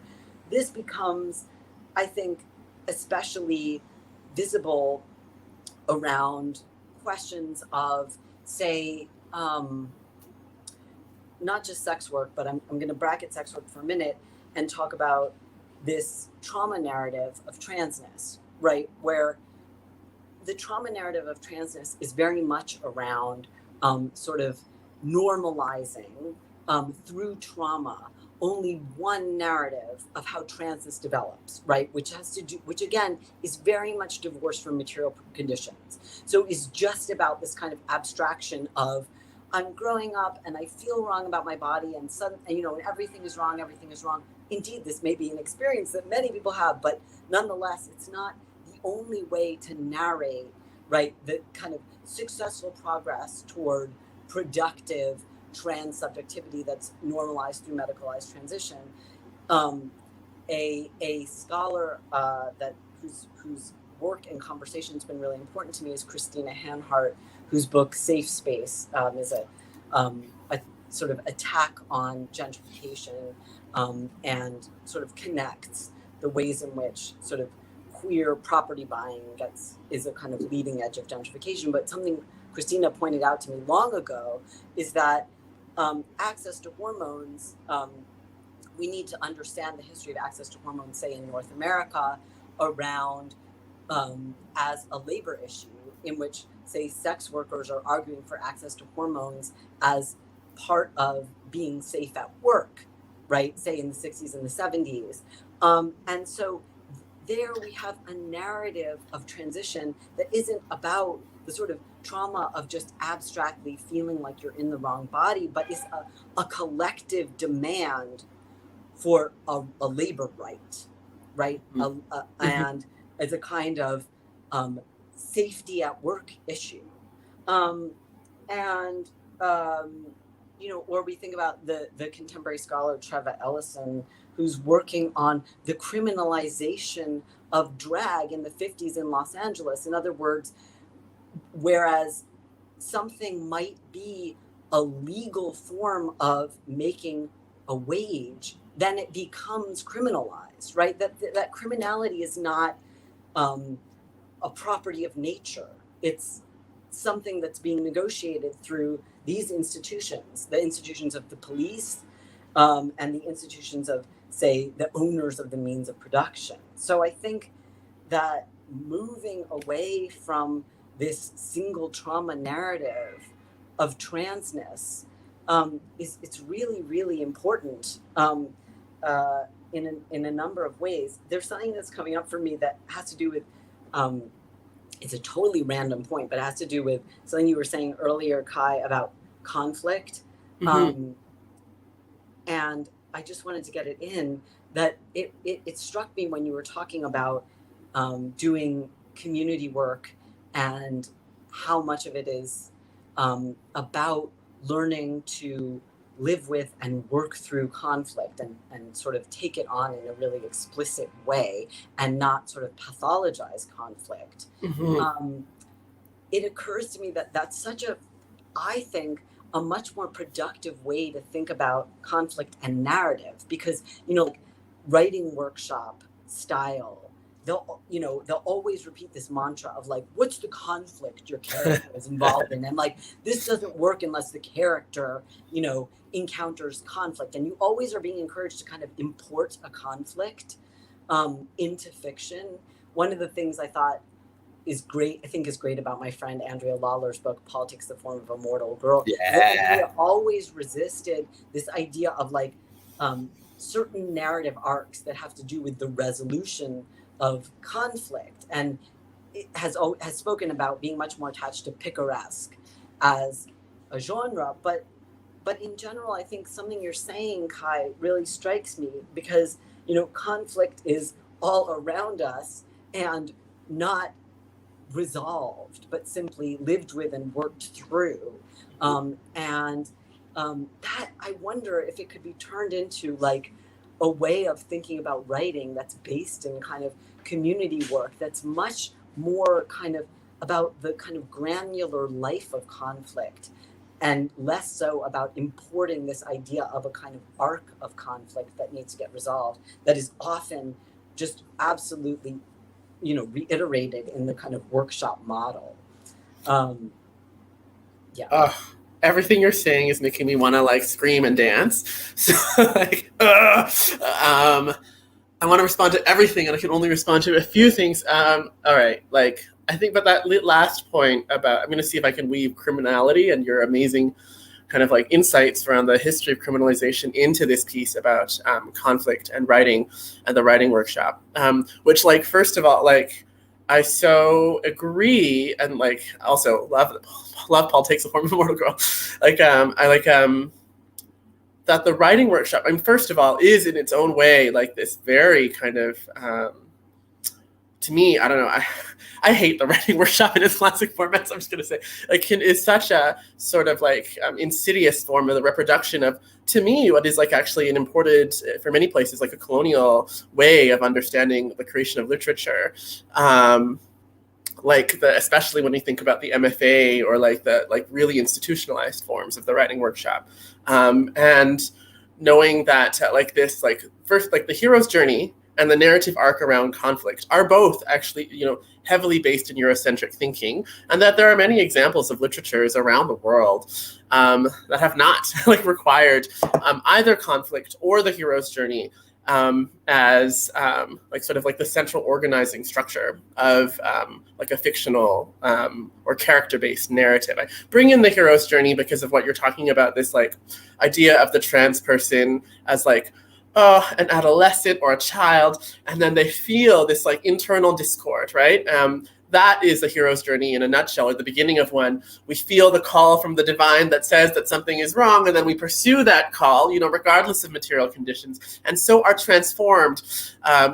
This becomes, I think, especially visible around questions of, say, not just sex work, but I'm going to bracket sex work for a minute and talk about this trauma narrative of transness, right? Where the trauma narrative of transness is very much around sort of normalizing through trauma only one narrative of how transness develops, right? Which again is very much divorced from material conditions. So is just about this kind of abstraction of, I'm growing up and I feel wrong about my body and everything is wrong. Indeed, this may be an experience that many people have, but nonetheless, it's not the only way to narrate, right, the kind of successful progress toward productive trans subjectivity that's normalized through medicalized transition. A scholar whose work and conversation has been really important to me is Christina Hanhart, whose book Safe Space is a sort of attack on gentrification and sort of connects the ways in which sort of queer property buying is a kind of leading edge of gentrification. But something Christina pointed out to me long ago is that access to hormones, we need to understand the history of access to hormones, say in North America, around as a labor issue in which, say, sex workers are arguing for access to hormones as part of being safe at work, right? Say in the 60s and the 70s. And so there we have a narrative of transition that isn't about the sort of trauma of just abstractly feeling like you're in the wrong body, but is a collective demand for a labor right, right? And as a kind of safety at work issue. Or we think about the contemporary scholar Treva Ellison, who's working on the criminalization of drag in the 50s in Los Angeles. In other words, whereas something might be a legal form of making a wage, then it becomes criminalized, right? That criminality is not a property of nature. It's something that's being negotiated through these institutions, the institutions of the police, and the institutions of, say, the owners of the means of production. So I think that moving away from this single trauma narrative of transness it's really, really important in a number of ways. There's something that's coming up for me that has to do with it's a totally random point, but it has to do with something you were saying earlier, Kai, about conflict. And I just wanted to get it in that it struck me when you were talking about doing community work and how much of it is about learning to live with and work through conflict and sort of take it on in a really explicit way and not sort of pathologize conflict. It occurs to me that that's such a, I think, a much more productive way to think about conflict and narrative, because, you know, like writing workshop style, they'll always repeat this mantra of like, what's the conflict your character is involved in? And like, this doesn't work unless the character, you know, encounters conflict. And you always are being encouraged to kind of import a conflict into fiction. One of the things I think is great about my friend Andrea Lawler's book, Politics, the Form of a Mortal Girl. Yeah. I always resisted this idea of like certain narrative arcs that have to do with the resolution of conflict. And it has spoken about being much more attached to picaresque as a genre. But in general, I think something you're saying, Kai, really strikes me, because, you know, conflict is all around us and not resolved, but simply lived with and worked through. That, I wonder if it could be turned into like a way of thinking about writing that's based in kind of community work, that's much more kind of about the kind of granular life of conflict, and less so about importing this idea of a kind of arc of conflict that needs to get resolved, that is often just absolutely, you know, reiterated in the kind of workshop model. Everything you're saying is making me want to like scream and dance. So like, I want to respond to everything, and I can only respond to a few things. All right, like I think that last point about, I'm going to see if I can weave criminality and your amazing kind of like insights around the history of criminalization into this piece about conflict and writing and the writing workshop, which, like, first of all, like, I so agree, and like also love Politics, the Form of a Mortal Girl. Like, I like that the writing workshop, I mean, first of all, is in its own way like this very kind of to me, I don't know, I hate the writing workshop in its classic formats. I'm just going to say, like, is such a sort of like insidious form of the reproduction of, to me, what is like actually an imported, for many places, like a colonial way of understanding the creation of literature. Especially when you think about the MFA or like the like really institutionalized forms of the writing workshop, and knowing that like this, like first, like the hero's journey and the narrative arc around conflict are both actually, you know, heavily based in Eurocentric thinking, and that there are many examples of literatures around the world that have not like required either conflict or the hero's journey as like sort of like the central organizing structure of like a fictional or character-based narrative. I bring in the hero's journey because of what you're talking about, this like idea of the trans person as like an adolescent or a child, and then they feel this like internal discord, right? That is the hero's journey in a nutshell. At the beginning of one, we feel the call from the divine that says that something is wrong, and then we pursue that call, you know, regardless of material conditions, and so are transformed,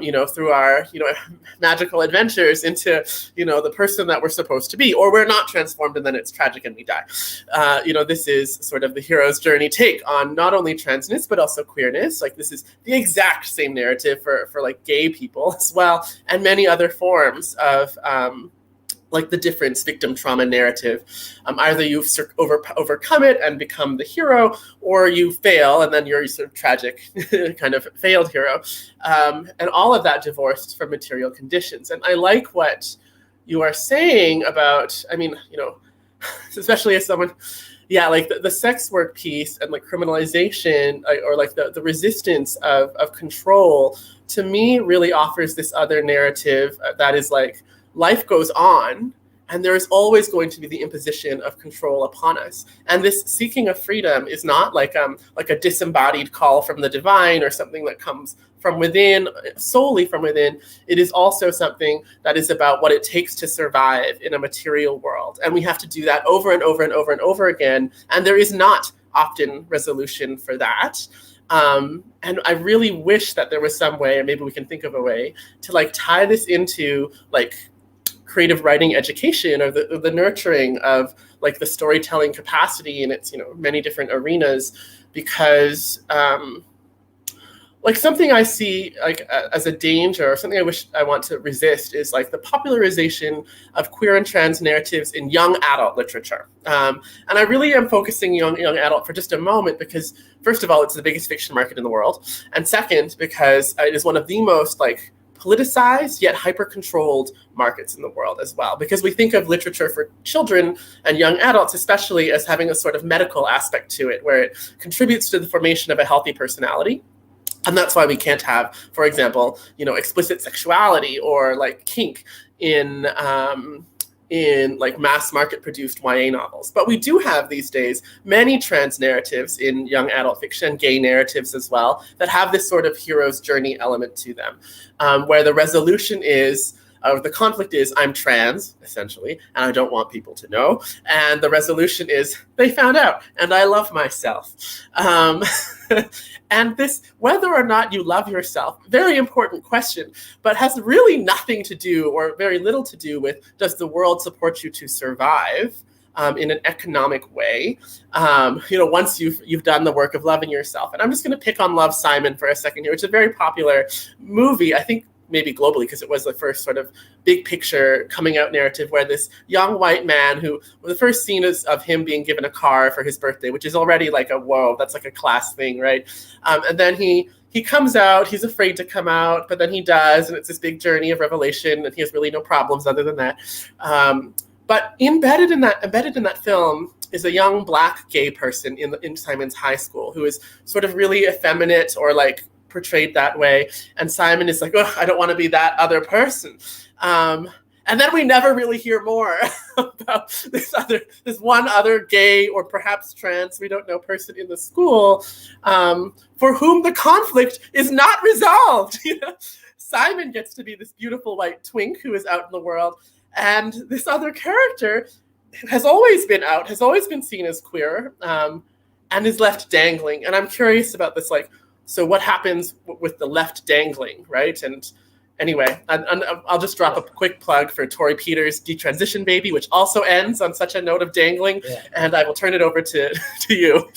you know, through our, you know, magical adventures into, you know, the person that we're supposed to be, or we're not transformed, and then it's tragic and we die. You know, this is sort of the hero's journey take on not only transness but also queerness. Like, this is the exact same narrative for like gay people as well, and many other forms of like the difference victim trauma narrative. Either you've overcome it and become the hero, or you fail and then you're sort of tragic kind of failed hero. And all of that divorced from material conditions. And I like what you are saying about, I mean, you know, especially as someone, yeah, like the sex work piece and like criminalization, or like the resistance of control, to me really offers this other narrative that is like, life goes on, and there is always going to be the imposition of control upon us. And this seeking of freedom is not like a disembodied call from the divine or something that comes from within, solely from within. It is also something that is about what it takes to survive in a material world. And we have to do that over and over and over and over again. And there is not often resolution for that. And I really wish that there was some way, or maybe we can think of a way, to like tie this into like creative writing education, or the nurturing of like the storytelling capacity in its, many different arenas, because like something I see like as a danger, or something I want to resist, is like the popularization of queer and trans narratives in young adult literature. And I really am focusing young adult for just a moment, because first of all, it's the biggest fiction market in the world, and second, because it is one of the most like politicized yet hyper-controlled markets in the world as well, because we think of literature for children and young adults especially as having a sort of medical aspect to it, where it contributes to the formation of a healthy personality. And that's why we can't have, for example, explicit sexuality or like kink in like mass market produced YA novels. But we do have these days many trans narratives in young adult fiction, gay narratives as well, that have this sort of hero's journey element to them, where the resolution is, the conflict is, I'm trans, essentially, and I don't want people to know. And the resolution is, they found out, and I love myself. And this, whether or not you love yourself, very important question, but has really nothing to do, or very little to do with, does the world support you to survive in an economic way, once you've done the work of loving yourself. And I'm just going to pick on Love, Simon for a second here, which is a very popular movie, I think, maybe globally, because it was the first sort of big picture coming out narrative, where this young white man the first scene is of him being given a car for his birthday, which is already like whoa, that's like a class thing, right? And then he comes out, he's afraid to come out, but then he does, and it's this big journey of revelation, and he has really no problems other than that. But embedded in that film is a young Black gay person in Simon's high school, who is sort of really effeminate, or like portrayed that way, and Simon is like, oh, I don't want to be that other person. And then we never really hear more about this one other gay, or perhaps trans, we don't know, person in the school, for whom the conflict is not resolved. Simon gets to be this beautiful white twink who is out in the world, and this other character has always been out, has always been seen as queer, and is left dangling. And I'm curious about this, like, so what happens with the left dangling, right? And anyway, I'll just drop a quick plug for Tori Peters' Detransition Baby, which also ends on such a note of dangling. Yeah. And I will turn it over to you.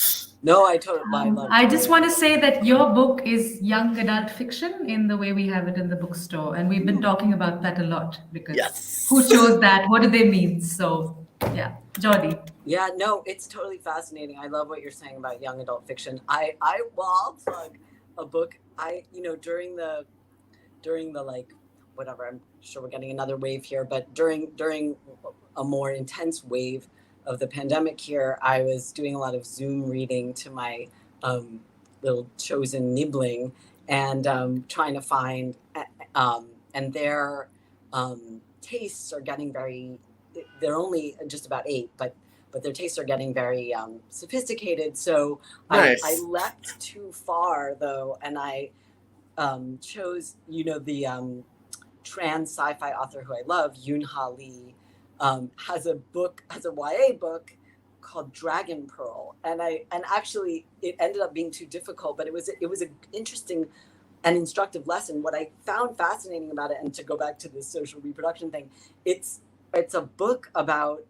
No, I totally love it. I just want to say that your book is young adult fiction in the way we have it in the bookstore. And we've been talking about that a lot, because yes. Who chose that? What do they mean? So, yeah. Jordy. Yeah, no, it's totally fascinating. I love what you're saying about young adult fiction. I'll plug a book. During the like, whatever, I'm sure we're getting another wave here, but during a more intense wave of the pandemic here, I was doing a lot of Zoom reading to my little chosen nibbling, and trying to find, and their tastes are getting very, they're only just about 8, but their tastes are getting very sophisticated. So nice. I leapt too far though, and I chose, the trans sci-fi author who I love, Yoon-Ha Lee, has a YA book called Dragon Pearl, and actually it ended up being too difficult, but it was an interesting and instructive lesson. What I found fascinating about it, and to go back to the social reproduction thing, it's a book about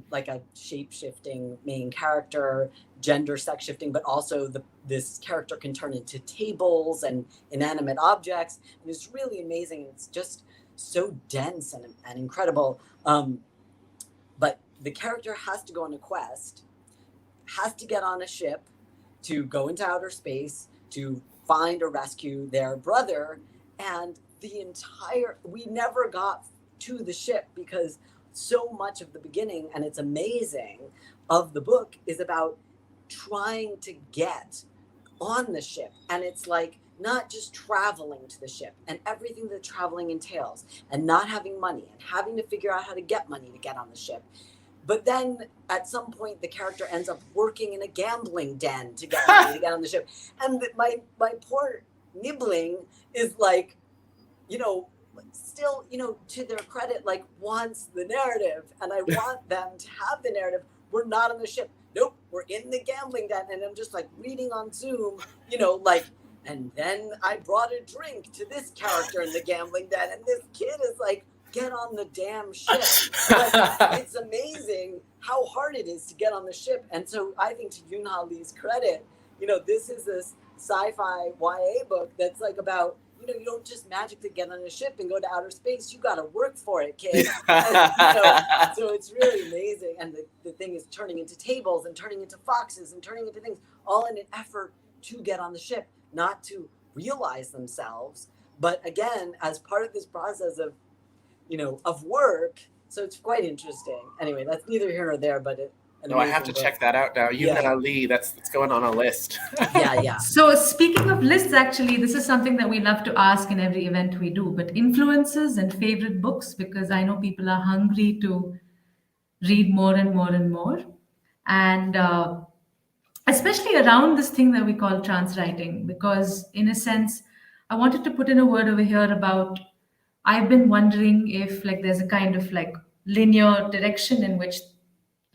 like a shape-shifting main character, gender, sex shifting, but also this character can turn into tables and inanimate objects. And it's really amazing. It's just so dense and incredible. But the character has to go on a quest, has to get on a ship to go into outer space to find or rescue their brother. And we never got to the ship, because so much of the beginning, and it's amazing, of the book is about trying to get on the ship. And it's like not just traveling to the ship and everything that traveling entails, and not having money and having to figure out how to get money to get on the ship. But then at some point, the character ends up working in a gambling den to get money to get on the ship. And my poor nibbling is like, still, to their credit, like wants the narrative, and I want them to have the narrative. We're not on the ship. Nope, we're in the gambling den, and I'm just like reading on Zoom, and then I brought a drink to this character in the gambling den, and this kid is like get on the damn ship. Like, it's amazing how hard it is to get on the ship. And so I think, to Yoon-Ha Lee's credit, this is this sci-fi YA book that's like about, you don't just magically get on a ship and go to outer space. You got to work for it, kid. And, so it's really amazing. And the thing is turning into tables and turning into foxes and turning into things, all in an effort to get on the ship, not to realize themselves, but again, as part of this process of, of work. So it's quite interesting. Anyway, that's neither here nor there, but no, I have to check that out now. Yoon-Ha Lee, that's going on a list. Yeah. So speaking of lists, actually, this is something that we love to ask in every event we do, but influences and favorite books, because I know people are hungry to read more and more and more. And especially around this thing that we call trans writing, because in a sense, I wanted to put in a word over here about, I've been wondering if there's a kind of linear direction in which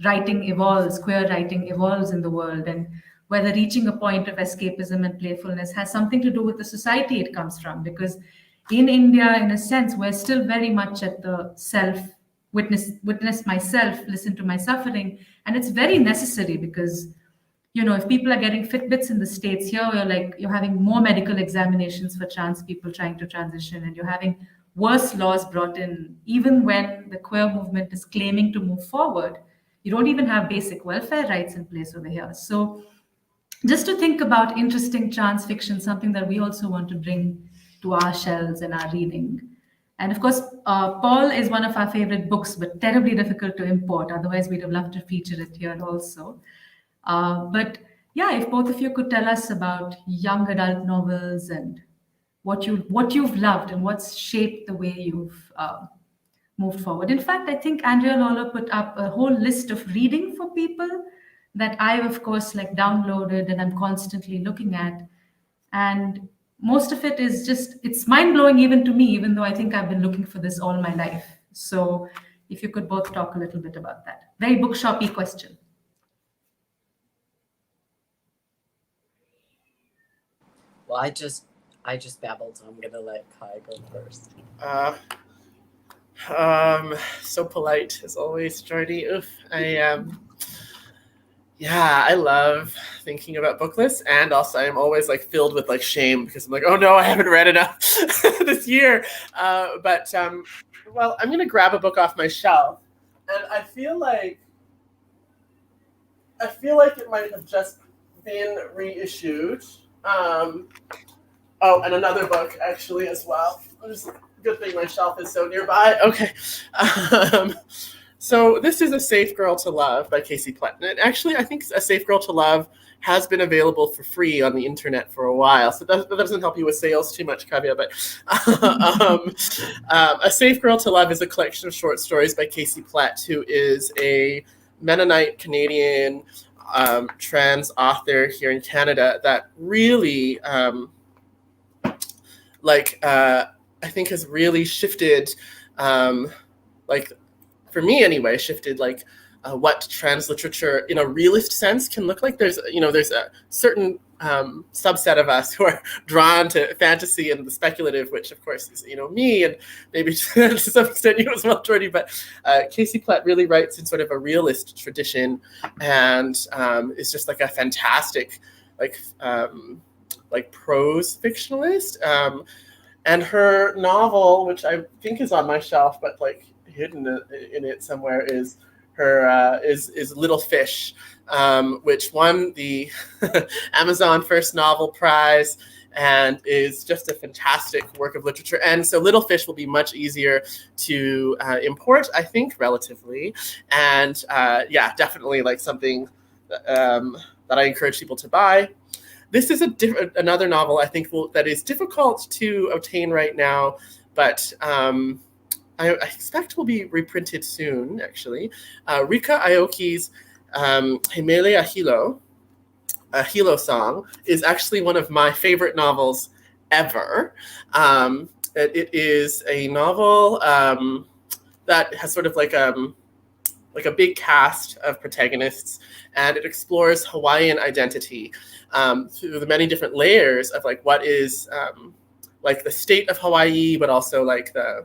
writing evolves, queer writing evolves in the world, and whether reaching a point of escapism and playfulness has something to do with the society it comes from. Because in India, in a sense, we're still very much at the self, witness myself, listen to my suffering. And it's very necessary because, if people are getting Fitbits in the States, here you're having more medical examinations for trans people trying to transition, and you're having worse laws brought in, even when the queer movement is claiming to move forward. You don't even have basic welfare rights in place over here. So just to think about interesting trans fiction, something that we also want to bring to our shelves and our reading. And of course, Paul is one of our favorite books, but terribly difficult to import. Otherwise, we'd have loved to feature it here also. But yeah, if both of you could tell us about young adult novels and what you've loved and what's shaped the way you've moved forward. In fact, I think Andrea Lawler put up a whole list of reading for people that I've, of course, downloaded and I'm constantly looking at. And most of it is it's mind-blowing even to me, even though I think I've been looking for this all my life. So if you could both talk a little bit about that. Very bookshop-y question. Well, I just babbled, so I'm gonna let Kai go first. So polite as always, Jordy. I love thinking about book lists, and also I'm always filled with shame because I'm oh no, I haven't read enough this year. But I'm gonna grab a book off my shelf, and I feel like it might have just been reissued. And another book actually as well. Good thing my shelf is so nearby. Okay. So this is A Safe Girl to Love by Casey Plett. And actually, I think A Safe Girl to Love has been available for free on the internet for a while. So that doesn't help you with sales too much, Kavya. But A Safe Girl to Love is a collection of short stories by Casey Plett, who is a Mennonite Canadian trans author here in Canada that really, I think has really shifted, for me anyway, shifted what trans literature in a realist sense can look like. There's a certain subset of us who are drawn to fantasy and the speculative, which of course is, me and maybe to some extent you as well, Jordy, but Casey Plett really writes in sort of a realist tradition and is just a fantastic prose fictionalist. And her novel, which I think is on my shelf, but hidden in it somewhere, is her is Little Fish, which won the Amazon First Novel Prize and is just a fantastic work of literature. And so Little Fish will be much easier to import, I think, relatively. And definitely something that I encourage people to buy. This is another novel I think that is difficult to obtain right now, but I expect will be reprinted soon, actually. Rika Aoki's Himele Ahilo, a Hilo song, is actually one of my favorite novels ever. It is a novel that has sort of a big cast of protagonists, and it explores Hawaiian identity through the many different layers of what is the state of Hawaii, but also the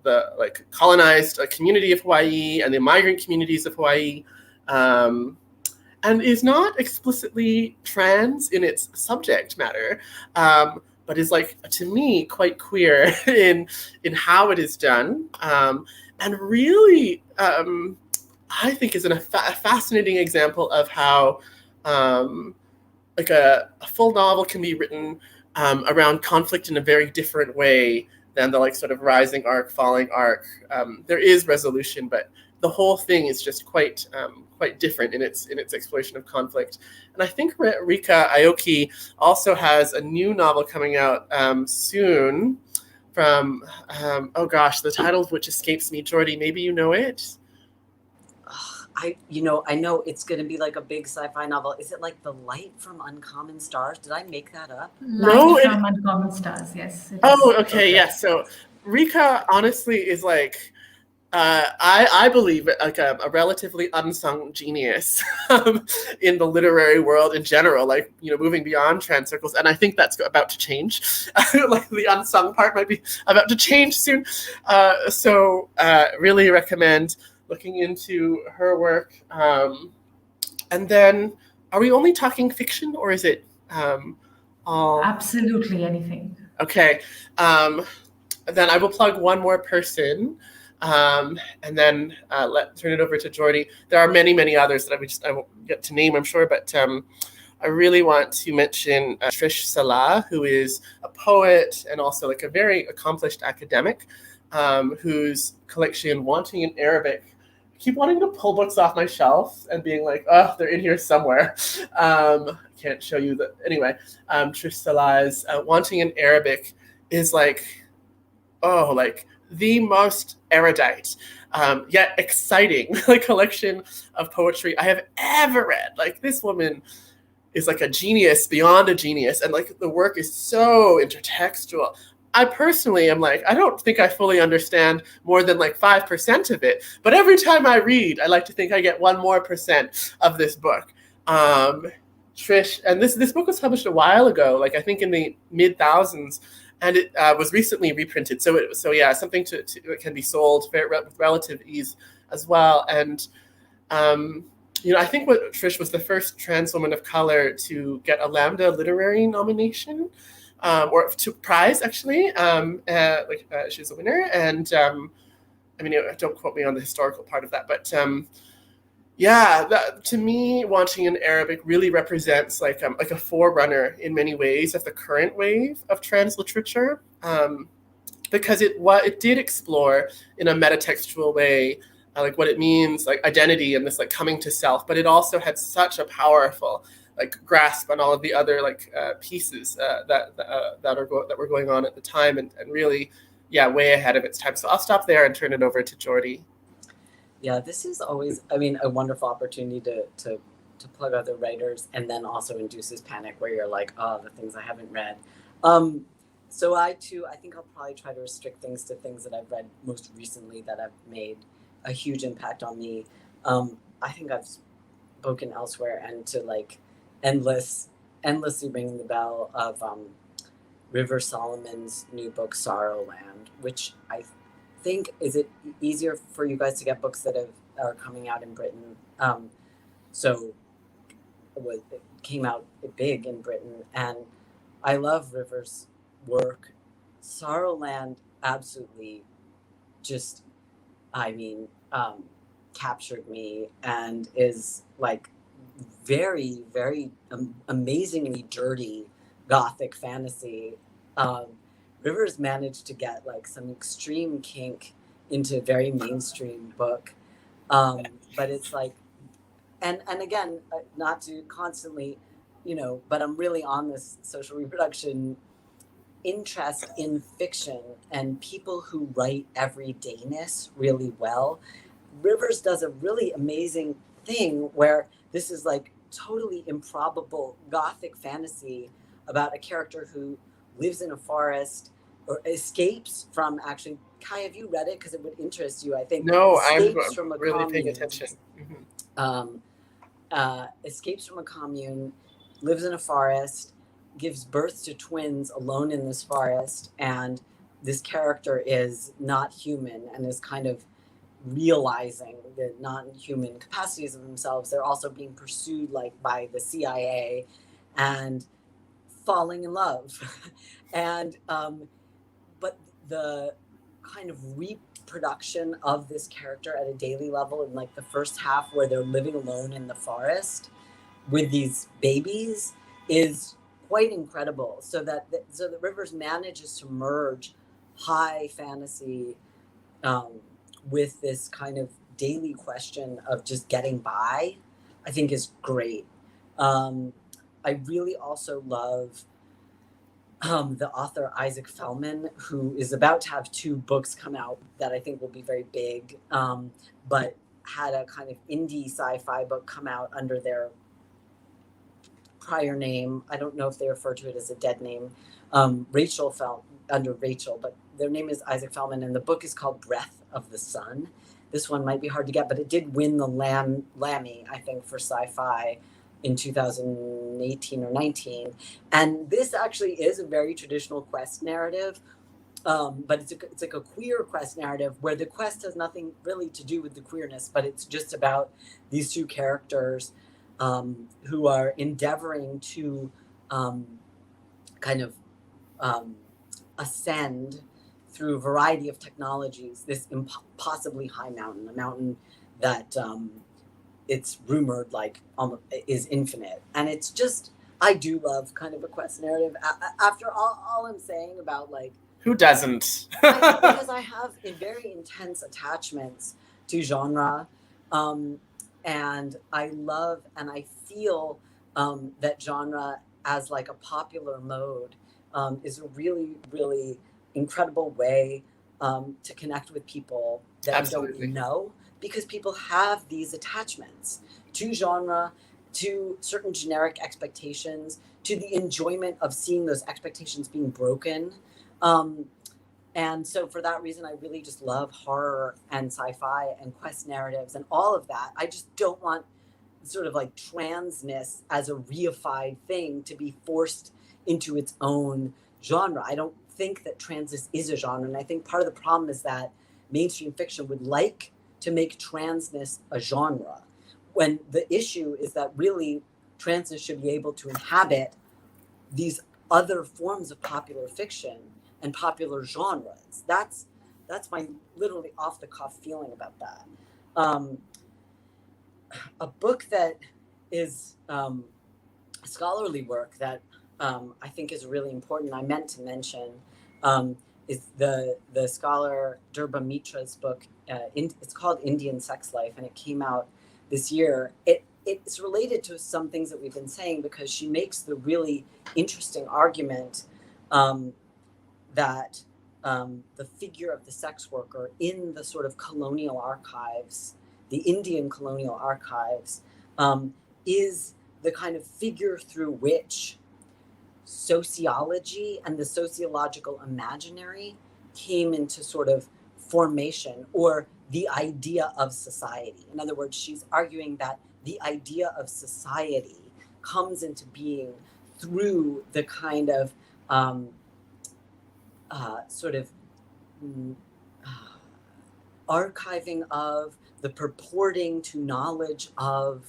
like colonized community of Hawaii and the migrant communities of Hawaii, and is not explicitly trans in its subject matter, but is, like, to me, quite queer in how it is done, and really, I think is a fascinating example of how like a full novel can be written around conflict in a very different way than the, like, sort of rising arc, falling arc. There is resolution, but the whole thing is just quite different in its exploration of conflict. And I think Rika Aoki also has a new novel coming out soon from oh gosh, the title of which escapes me. Jordy, maybe you know it. I know it's going to be like a big sci-fi novel. Is it like The Light from Uncommon Stars? Did I make that up? No, Light from Uncommon Stars, yes. Oh, okay, yes. So Rika honestly is like, I believe, like a relatively unsung genius in the literary world in general, like, moving beyond trans circles. And I think that's about to change. Like, the unsung part might be about to change soon. So really recommend looking into her work. And then, are we only talking fiction, or is it all? Absolutely anything. Okay. Then I will plug one more person, and then turn it over to Jordy. There are many, many others that I won't get to name, I'm sure, but I really want to mention Trish Salah, who is a poet and also, like, a very accomplished academic, whose collection, Wanting in Arabic, I keep wanting to pull books off my shelf and being like, oh, they're in here somewhere. Can't show you the anyway. Trish Salah's Wanting in Arabic is like the most erudite, yet exciting, like, collection of poetry I have ever read. Like, this woman is like a genius beyond a genius, and, like, the work is so intertextual. I personally am like, I don't think I fully understand more than like 5% of it, but every time I read, I like to think I get 1 more % of this book. Trish, and this book was published a while ago, like I think in the mid-thousands, and it was recently reprinted. So yeah, something to it can be sold with relative ease as well. And I think what Trish was the first trans woman of color to get a Lambda literary nomination, or to prize, actually. She's a winner, and I mean, don't quote me on the historical part of that, but to me, Wanting in Arabic really represents like a forerunner in many ways of the current wave of trans literature, because it did explore in a metatextual way like what it means, like identity and this like coming to self, but it also had such a powerful like grasp on all of the other like pieces that were going on at the time, and really, way ahead of its time. So I'll stop there and turn it over to Jordy. Yeah, this is always, I mean, a wonderful opportunity to plug other writers, and then also induces panic where you're like, oh, the things I haven't read. So I think I'll probably try to restrict things to things that I've read most recently that have made a huge impact on me. I think I've spoken elsewhere, and to like endlessly ringing the bell of River Solomon's new book, Sorrowland, which I think, is it easier for you guys to get books that are coming out in Britain? So it came out big in Britain, and I love River's work. Sorrowland absolutely just, I mean, captured me, and is like very, very amazingly dirty Gothic fantasy. Rivers managed to get like some extreme kink into a very mainstream book, but it's like, and again, not to constantly, but I'm really on this social reproduction interest in fiction and people who write everydayness really well. Rivers does a really amazing thing where this is like totally improbable Gothic fantasy about a character who lives in a forest or escapes from, actually, Kai, have you read it? Because it would interest you, I think. No, escapes from I'm really paying attention. Escapes from a commune, lives in a forest, gives birth to twins alone in this forest, and this character is not human and is kind of realizing the non-human capacities of themselves. They're also being pursued like by the CIA and falling in love. And but the kind of reproduction of this character at a daily level in like the first half, where they're living alone in the forest with these babies, is quite incredible. So that Rivers manages to merge high fantasy with this kind of daily question of just getting by, I think is great. I really also love the author Isaac Fellman, who is about to have 2 books come out that I think will be very big, but had a kind of indie sci-fi book come out under their prior name. I don't know if they refer to it as a dead name. Rachel fell under Rachel, but their name is Isaac Fellman, and the book is called Breath of the Sun. This one might be hard to get, but it did win the Lammy, I think, for sci-fi in 2018 or 19. And this actually is a very traditional quest narrative, but it's like a queer quest narrative where the quest has nothing really to do with the queerness, but it's just about these 2 characters who are endeavoring to kind of ascend through a variety of technologies this impossibly high mountain, a mountain that it's rumored like is infinite. And it's just, I do love kind of a quest narrative. After all I'm saying about like, who doesn't? because I have very intense attachments to genre, and I love and I feel that genre as like a popular mode is a really, really incredible way to connect with people that Absolutely. you don't know, because people have these attachments to genre, to certain generic expectations, to the enjoyment of seeing those expectations being broken. And so for that reason, I really just love horror and sci-fi and quest narratives and all of that. I just don't want sort of like transness as a reified thing to be forced into its own genre. I don't think that transness is a genre. And I think part of the problem is that mainstream fiction would like to make transness a genre, when the issue is that really transness should be able to inhabit these other forms of popular fiction and popular genres. That's my literally off the cuff feeling about that. A book that is scholarly work that I think is really important, I meant to mention, is the scholar Durba Mitra's book. It's called Indian Sex Life, and it came out this year. It's related to some things that we've been saying, because she makes the really interesting argument that the figure of the sex worker in the sort of colonial archives, the Indian colonial archives, is the kind of figure through which sociology and the sociological imaginary came into sort of formation, or the idea of society. In other words, she's arguing that the idea of society comes into being through the kind of sort of archiving of, the purporting to knowledge of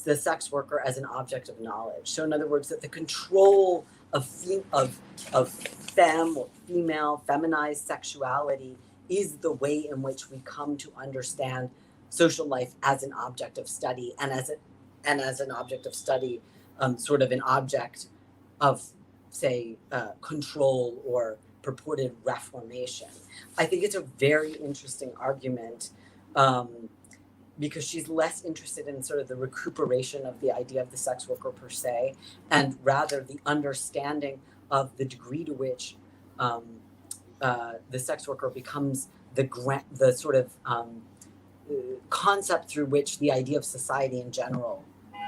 the sex worker as an object of knowledge. So in other words, that the control of femme or female, feminized sexuality is the way in which we come to understand social life as an object of study, and as an object of study, sort of an object of, say, control or purported reformation. I think it's a very interesting argument, because she's less interested in sort of the recuperation of the idea of the sex worker per se, and rather the understanding of the degree to which the sex worker becomes the sort of concept through which the idea of society in general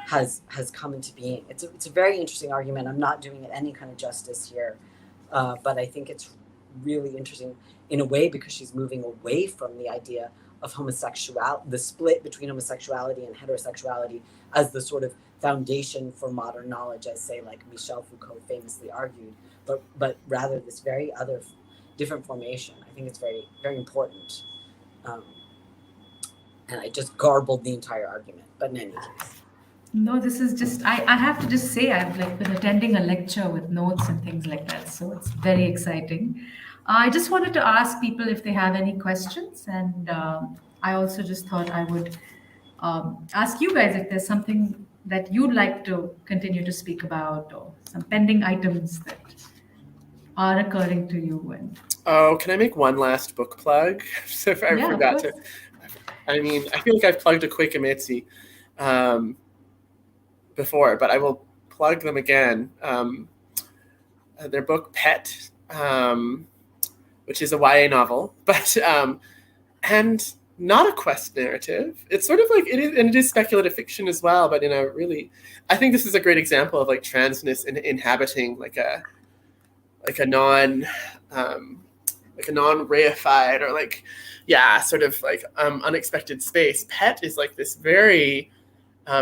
has come into being. It's a very interesting argument. I'm not doing it any kind of justice here, but I think it's really interesting in a way, because she's moving away from the idea of homosexuality, the split between homosexuality and heterosexuality as the sort of foundation for modern knowledge, as say like Michel Foucault famously argued, but rather this very other different formation. I think it's very, very important. And I just garbled the entire argument, but in any case. No, this is just, I have to just say, I've like been attending a lecture with notes and things like that. So it's very exciting. I just wanted to ask people if they have any questions. And I also just thought I would ask you guys if there's something that you'd like to continue to speak about, or some pending items that are occurring to you. And Oh, can I make one last book plug? So if I yeah, of forgot to. course. I mean, I feel like I've plugged a quick Amitzi before, but I will plug them again. Their book Pet, which is a YA novel, but and not a quest narrative. It's sort of like it is, and it is speculative fiction as well, but in a really, I think this is a great example of like transness inhabiting like a non like a non-reified or like sort of like unexpected space. Pet is like this very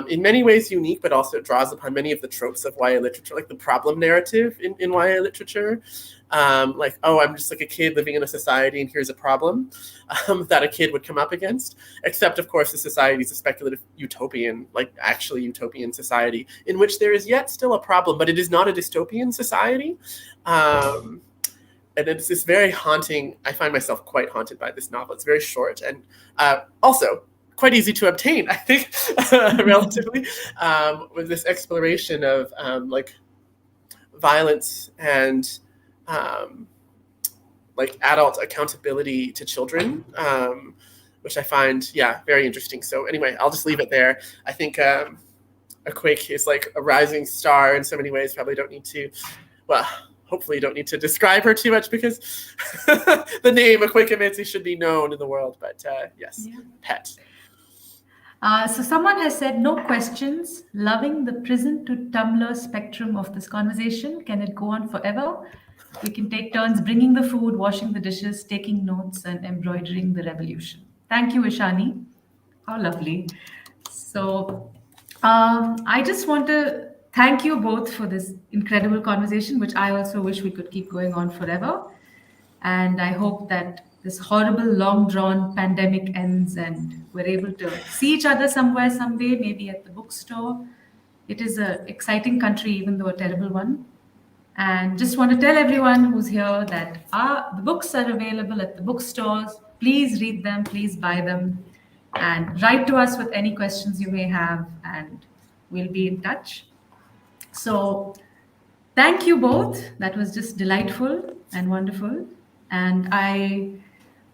in many ways unique, but also it draws upon many of the tropes of YA literature, like the problem narrative in YA literature. Like, oh, I'm just like a kid living in a society and here's a problem that a kid would come up against. Except, of course, the society is a speculative utopian, like actually utopian society in which there is yet still a problem, but it is not a dystopian society. And it's this very haunting, I find myself quite haunted by this novel. It's very short and also quite easy to obtain, I think, relatively, with this exploration of like violence and like adult accountability to children, which I find, very interesting. So anyway, I'll just leave it there. I think a Quake is like a rising star in so many ways. Probably don't need to, well, hopefully you don't need to describe her too much because the name Akwaeke Emezi should be known in the world. But yes, Pet. So someone has said, no questions. Loving the prison to Tumblr spectrum of this conversation. Can it go on forever? We can take turns bringing the food, washing the dishes, taking notes, and embroidering the revolution. Thank you, Ishani. How lovely. So I just want to thank you both for this incredible conversation, which I also wish we could keep going on forever. And I hope that this horrible, long-drawn pandemic ends and we're able to see each other somewhere, someday, maybe at the bookstore. It is an exciting country, even though a terrible one. And just want to tell everyone who's here that the books are available at the bookstores. Please read them, please buy them, and write to us with any questions you may have, and we'll be in touch. So thank you both. That was just delightful and wonderful. And I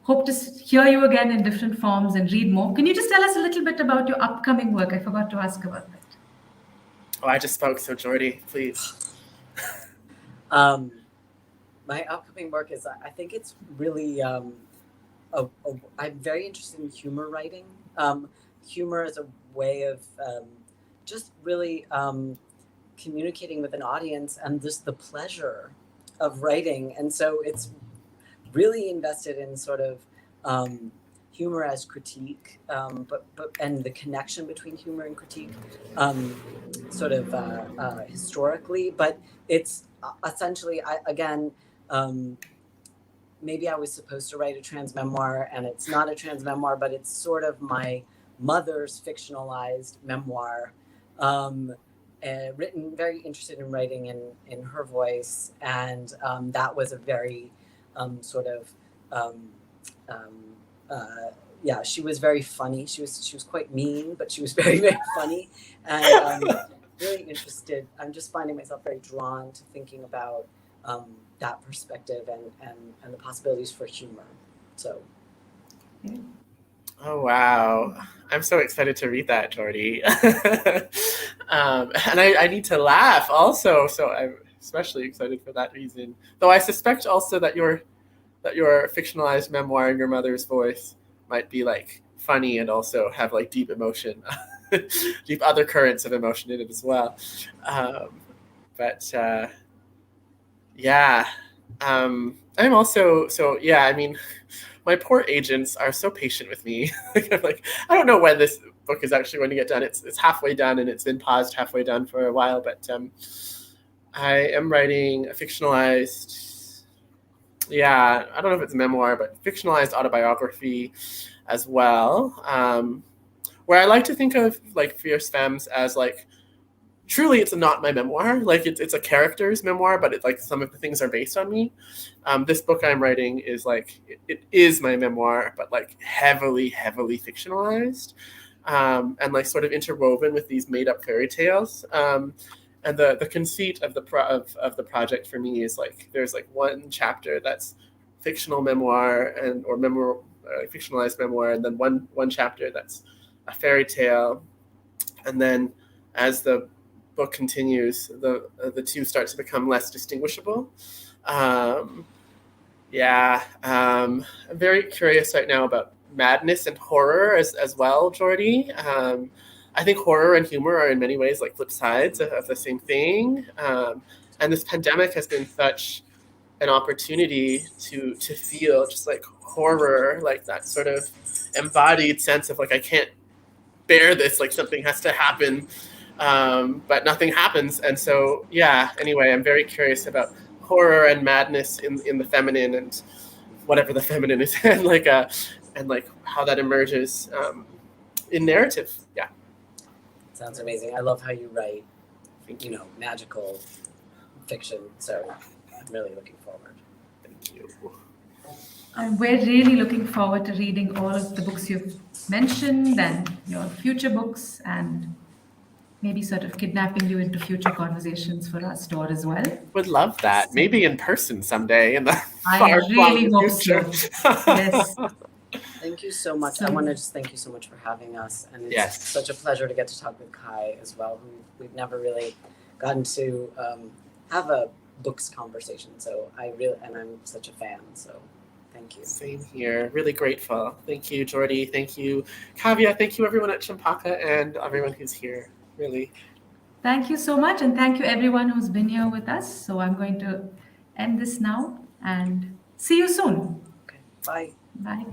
hope to hear you again in different forms and read more. Can you just tell us a little bit about your upcoming work? I forgot to ask about that. Oh, I just spoke, so Jordy, please. My upcoming work is, I think it's really, I'm very interested in humor writing. Humor is a way of just really communicating with an audience and just the pleasure of writing. And so it's really invested in sort of humor as critique, but and the connection between humor and critique, sort of historically. But it's essentially, maybe I was supposed to write a trans memoir, and it's not a trans memoir, but it's sort of my mother's fictionalized memoir, written, very interested in writing in her voice, and that was a very she was very funny. She was quite mean, but she was very, very funny, and really interested. I'm just finding myself very drawn to thinking about that perspective and the possibilities for humor. So. Oh, wow. I'm so excited to read that, Jordy. And I need to laugh also, so I'm especially excited for that reason. Though I suspect also that your fictionalized memoir in your mother's voice might be like funny and also have like deep emotion, deep other currents of emotion in it as well. I'm also, I mean, my poor agents are so patient with me. I'm like, I don't know when this book is actually going to get done. It's halfway done, and it's been paused halfway done for a while. But I am writing a fictionalized yeah, I don't know if it's memoir, but fictionalized autobiography as well. Where I like to think of like Fierce Femmes as like truly it's not my memoir. Like it's a character's memoir, but it's like some of the things are based on me. This book I'm writing is like it is my memoir, but like heavily fictionalized, and like sort of interwoven with these made up fairy tales. And the conceit of the of the project for me is like there's like one chapter that's fictional memoir and or memoir fictionalized memoir, and then one chapter that's a fairy tale, and then as the book continues, the two start to become less distinguishable. I'm very curious right now about madness and horror as well, Jordy. I think horror and humor are in many ways like flip sides of the same thing. And this pandemic has been such an opportunity to feel just like horror, like that sort of embodied sense of like I can't bear this, like something has to happen, but nothing happens. And so anyway, I'm very curious about horror and madness in the feminine and whatever the feminine is, and like how that emerges in narrative. Yeah. Sounds amazing. I love how you write, magical fiction. So I'm really looking forward. Thank you. And we're really looking forward to reading all of the books you've mentioned and your future books, and maybe sort of kidnapping you into future conversations for our store as well. Would love that. Maybe in person someday in the I really hope future. so. Yes. Thank you so much. I want to just thank you so much for having us. And it's such a pleasure to get to talk with Kai as well, who we've never really gotten to have a books conversation. So I'm such a fan. So thank you. Same here. Really grateful. Thank you, Jordy. Thank you, Kavya. Thank you, everyone at Champaca and everyone who's here. Really. Thank you so much. And thank you, everyone who's been here with us. So I'm going to end this now and see you soon. Okay. Bye. Bye.